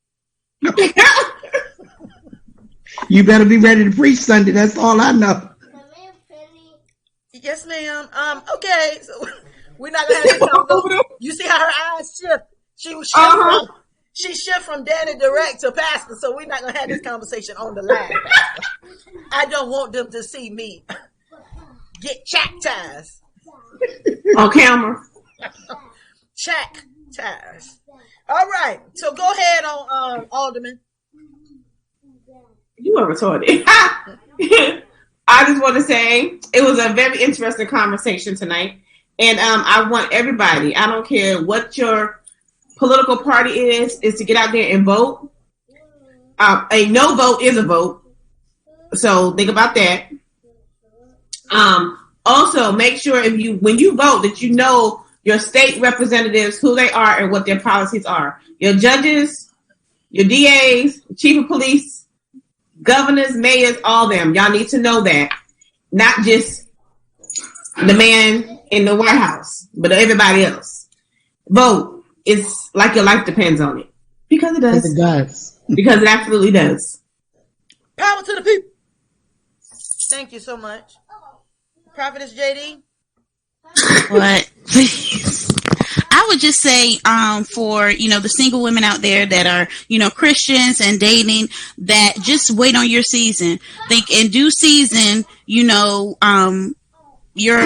You better be ready to preach Sunday. That's all I know.
Yes, ma'am. Okay, so we're not gonna have this conversation. You see how her eyes shift? She shift from Dani direct to pastor, so we're not gonna have this conversation on the line. I don't want them to see me get chastised
on camera.
Chastised. All right, so go ahead on Alderman.
You are retarded. I just want to say it was a very interesting conversation tonight. And I want everybody, I don't care what your political party is to get out there and vote. A no vote is a vote. So think about that. Also, make sure when you vote that you know your state representatives, who they are and what their policies are. Your judges, your DAs, chief of police, governors, mayors, all them. Y'all need to know that. Not just the man in the White House, but everybody else. Vote. It's like your life depends on it. Because it does.
It does.
Because it absolutely does.
Power to the people. Thank you so much. Prophetess JD.
What? Please. I would just say, for, the single women out there that are, Christians and dating, that just wait on your season. Think in due season, your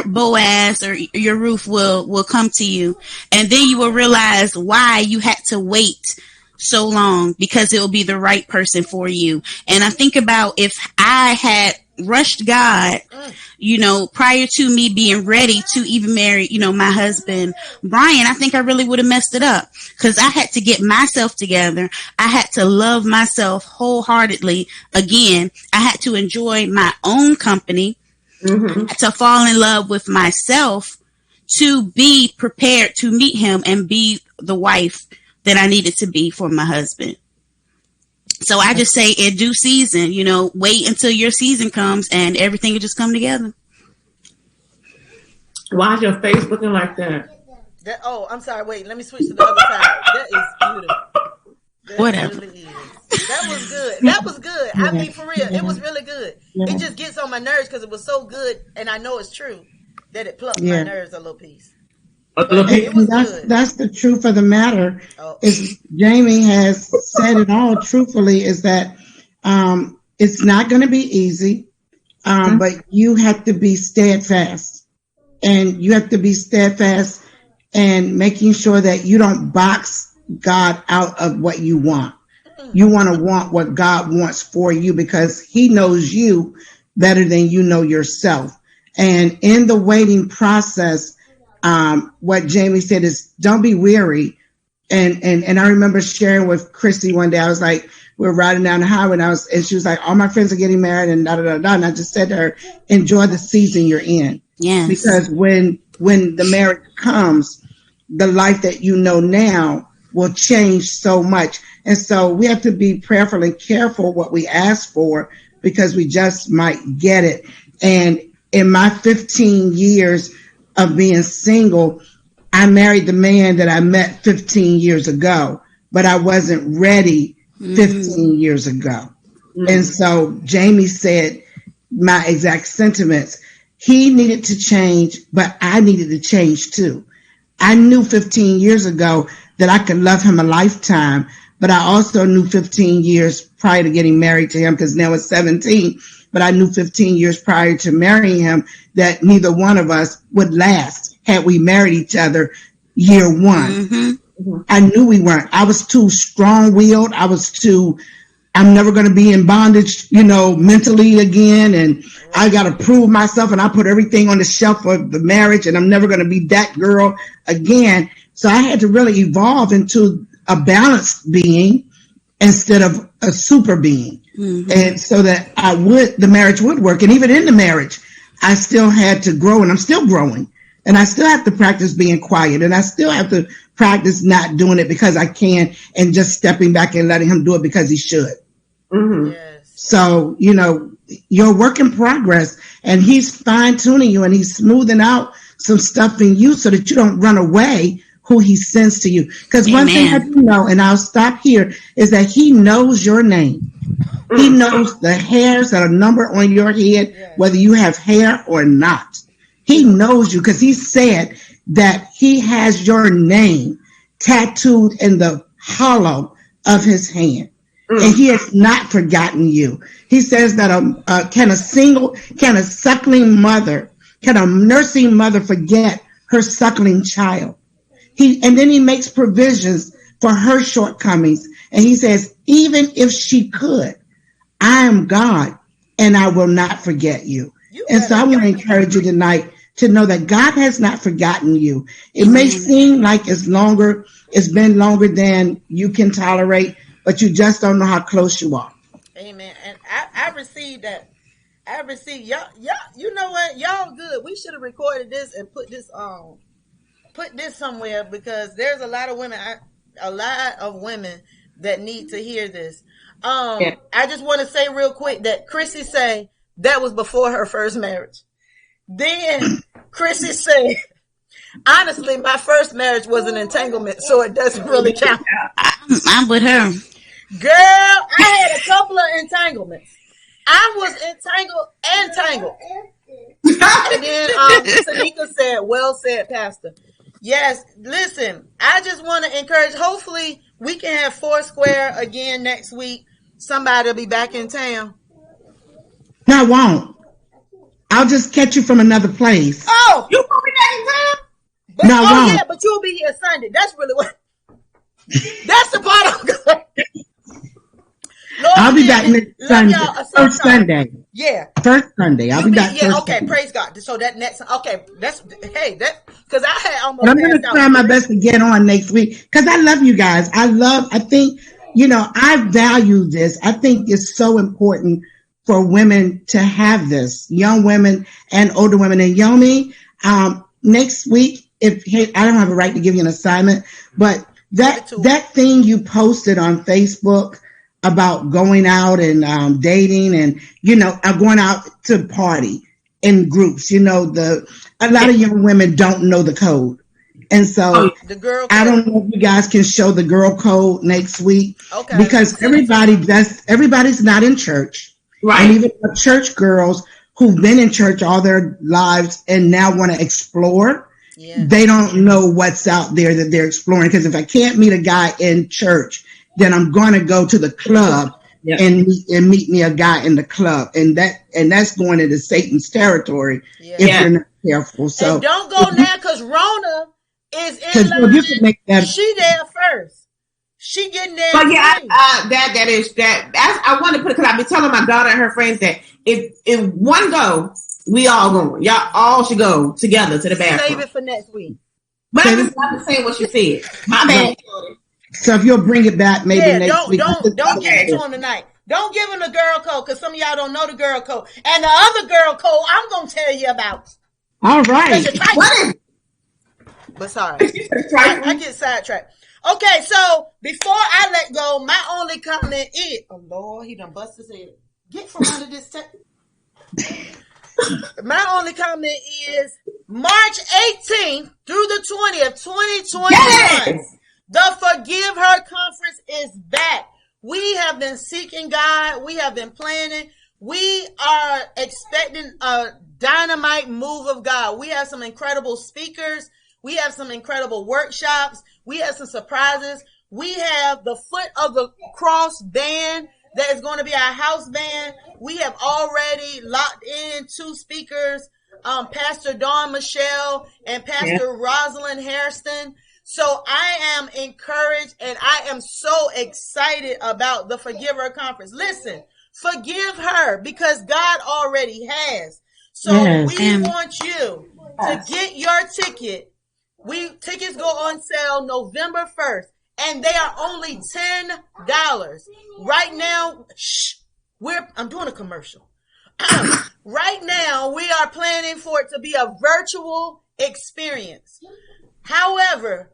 Boaz or your Ruth will come to you, and then you will realize why you had to wait so long, because it will be the right person for you. And I think about if I had rushed God, prior to me being ready to even marry, my husband, Brian, I think I really would have messed it up, because I had to get myself together. I had to love myself wholeheartedly again. I had to enjoy my own company, to fall in love with myself, to be prepared to meet him and be the wife that I needed to be for my husband. So I just say in due season, wait until your season comes and everything will just come together.
Why is your face looking like that?
I'm sorry. Wait, let me switch to the other side. That is beautiful. That
Whatever.
Really is. That was good. That was good. I mean, for real, it was really good. It just gets on my nerves because it was so good, and I know it's true that it plucked my nerves a little piece. It was good.
That's the truth of the matter. Is Jamie has said it all truthfully, is that it's not going to be easy, but you have to be steadfast, and you have to be steadfast and making sure that you don't box God out of what you want. You want to want what God wants for you, because he knows you better than you know yourself. And in the waiting process, what Jamie said is don't be weary. And I remember sharing with Christy one day, I was like, we were riding down the highway, and she was like, all my friends are getting married and da da da da. And I just said to her, enjoy the season you're in.
Yes.
Because when the marriage comes, the life that you know now will change so much. And so we have to be prayerful and careful what we ask for, because we just might get it. And in my 15 years of being single, I married the man that I met 15 years ago, but I wasn't ready 15 years ago. And so Jamie said my exact sentiments. He needed to change, but I needed to change too. I knew 15 years ago that I could love him a lifetime, but I also knew 15 years prior to getting married to him, because now it's 17, but I knew 15 years prior to marrying him that neither one of us would last had we married each other year one. I knew we weren't. I was too strong-willed. I'm never going to be in bondage, mentally again. And I got to prove myself, and I put everything on the shelf of the marriage, and I'm never going to be that girl again. So I had to really evolve into a balanced being instead of a super being. And so that the marriage would work. And even in the marriage, I still had to grow, and I'm still growing. And I still have to practice being quiet, and I still have to practice not doing it because I can, and just stepping back and letting him do it because he should.
Yes.
So, you're a work in progress, and he's fine tuning you, and he's smoothing out some stuff in you so that you don't run away who he sends to you. Because one thing I do know, and I'll stop here, is that he knows your name. He knows the hairs that are numbered on your head, whether you have hair or not. He knows you, because he said that he has your name tattooed in the hollow of his hand. And he has not forgotten you. He says that can a suckling mother, can a nursing mother forget her suckling child? And then he makes provisions for her shortcomings. And he says, even if she could, I am God, and I will not forget you. And so I want to encourage you tonight to know that God has not forgotten you. It may seem like it's been longer than you can tolerate, but you just don't know how close you are.
Amen. And I received that. I received y'all. You know what? Y'all good. We should have recorded this and put this somewhere, because there's a lot of women that need to hear this. I just want to say real quick that Chrissy say that was before her first marriage. Then Chrissy said, honestly, my first marriage was an entanglement, so it doesn't really count.
I'm with her.
Girl, I had a couple of entanglements. I was entangled. And then Tanika said, well said, Pastor. Yes, listen, I just want to encourage, hopefully we can have Foursquare again next week. Somebody will be back in town.
No, I won't. I'll just catch you from another place.
Oh,
You gonna be back in town?
but,
No, I won't.
yeah, but you'll be here Sunday. That's really what. That's the part I'm going.
I'll be back next Sunday. First Sunday.
Yeah.
First Sunday. I'll be back first
okay,
Sunday.
praise God. So that next, okay, that's, hey, that, because I had almost.
But I'm going to
passed
try
out.
my best to get on next week because I love you guys. I think, I value this. I think it's so important for women to have this, young women and older women. And Yomi, next week, I don't have a right to give you an assignment, but that thing you posted on Facebook about going out and dating and, going out to party in groups, a lot of young women don't know the code. And so
the girl
I don't know if you guys can show the girl code next week.
Okay.
Because everybody's not in church.
Right.
And even the church girls who've been in church all their lives and now want to explore, they don't know what's out there that they're exploring. Because if I can't meet a guy in church, then I'm going to go to the club and meet me a guy in the club. And that's going into Satan's territory if you're not careful. So
and don't go now because Rona is in line. She there first. She getting there.
But yeah, I want to put it because I've been telling my daughter and her friends that if one go, we all going. Y'all all should go together to the bathroom.
Save it for next week.
But I'm just saying what she said. My bad.
So if you'll bring it back maybe next week.
Don't give it to him tonight. Don't give him the girl code because some of y'all don't know the girl code. And the other girl code I'm going to tell you about.
All right.
But sorry. I get sidetracked. Okay, so before I let go, my only comment is, oh Lord, he done bust his head. Get from under this My only comment is March 18th through the 20th, 2021. Yes! The Forgive Her Conference is back. We have been seeking God. We have been planning. We are expecting a dynamite move of God. We have some incredible speakers. We have some incredible workshops. We have some surprises. We have the Foot of the Cross band that is going to be our house band. We have already locked in 2 speakers, Pastor Dawn Michelle and Pastor Rosalind Hairston. So I am encouraged and I am so excited about the Forgive Her Conference. Listen, forgive her because God already has. So we want you to get your ticket. Tickets go on sale November 1st and they are only $10. Right now, I'm doing a commercial. Right now, we are planning for it to be a virtual experience. However,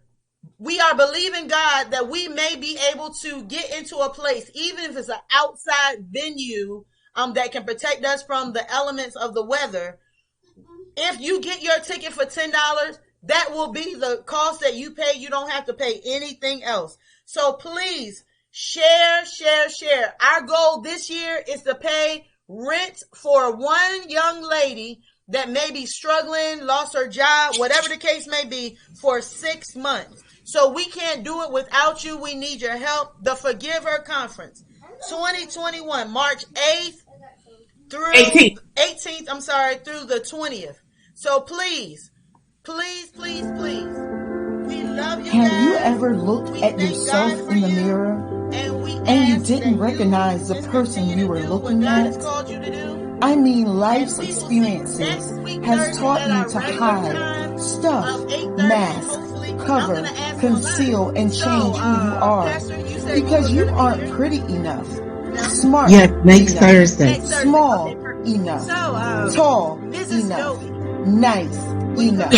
we are believing God that we may be able to get into a place, even if it's an outside venue, that can protect us from the elements of the weather. If you get your ticket for $10, that will be the cost that you pay. You don't have to pay anything else. So please share. Our goal this year is to pay rent for one young lady that may be struggling, lost her job, whatever the case may be, for 6 months. So we can't do it without you. We need your help. The Forgive Her Conference, 2021, March 8th through 18th, through the 20th. So please. We love you.
Have you ever looked at yourself in the mirror and you didn't recognize the person you were looking at? I mean, life's experiences has taught you to hide, stuff, mask, cover, conceal, and change who you are because you aren't pretty enough, smart
next
enough,
Thursday,
small enough, tall enough, nice enough,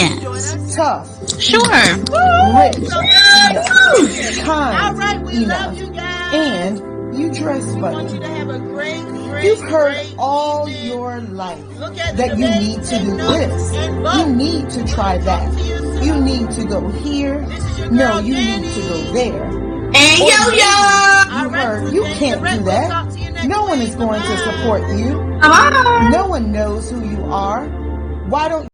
tough,
sure,
rich enough, kind
All right, we
enough.
love you guys.
and you dress
We want you
funny.
to have a great,
You've heard
great
all
evening.
your life
Look at
that
the
you
lady,
need to
take
do
notes
this.
and vote.
You need to try that. You need to go here.
This is your
No,
girl,
you
Dani.
need to go there.
And
Or
yo,
maybe
yo.
you heard you can't do that. No one is going to support you.
Bye.
No one knows who you are. Why don't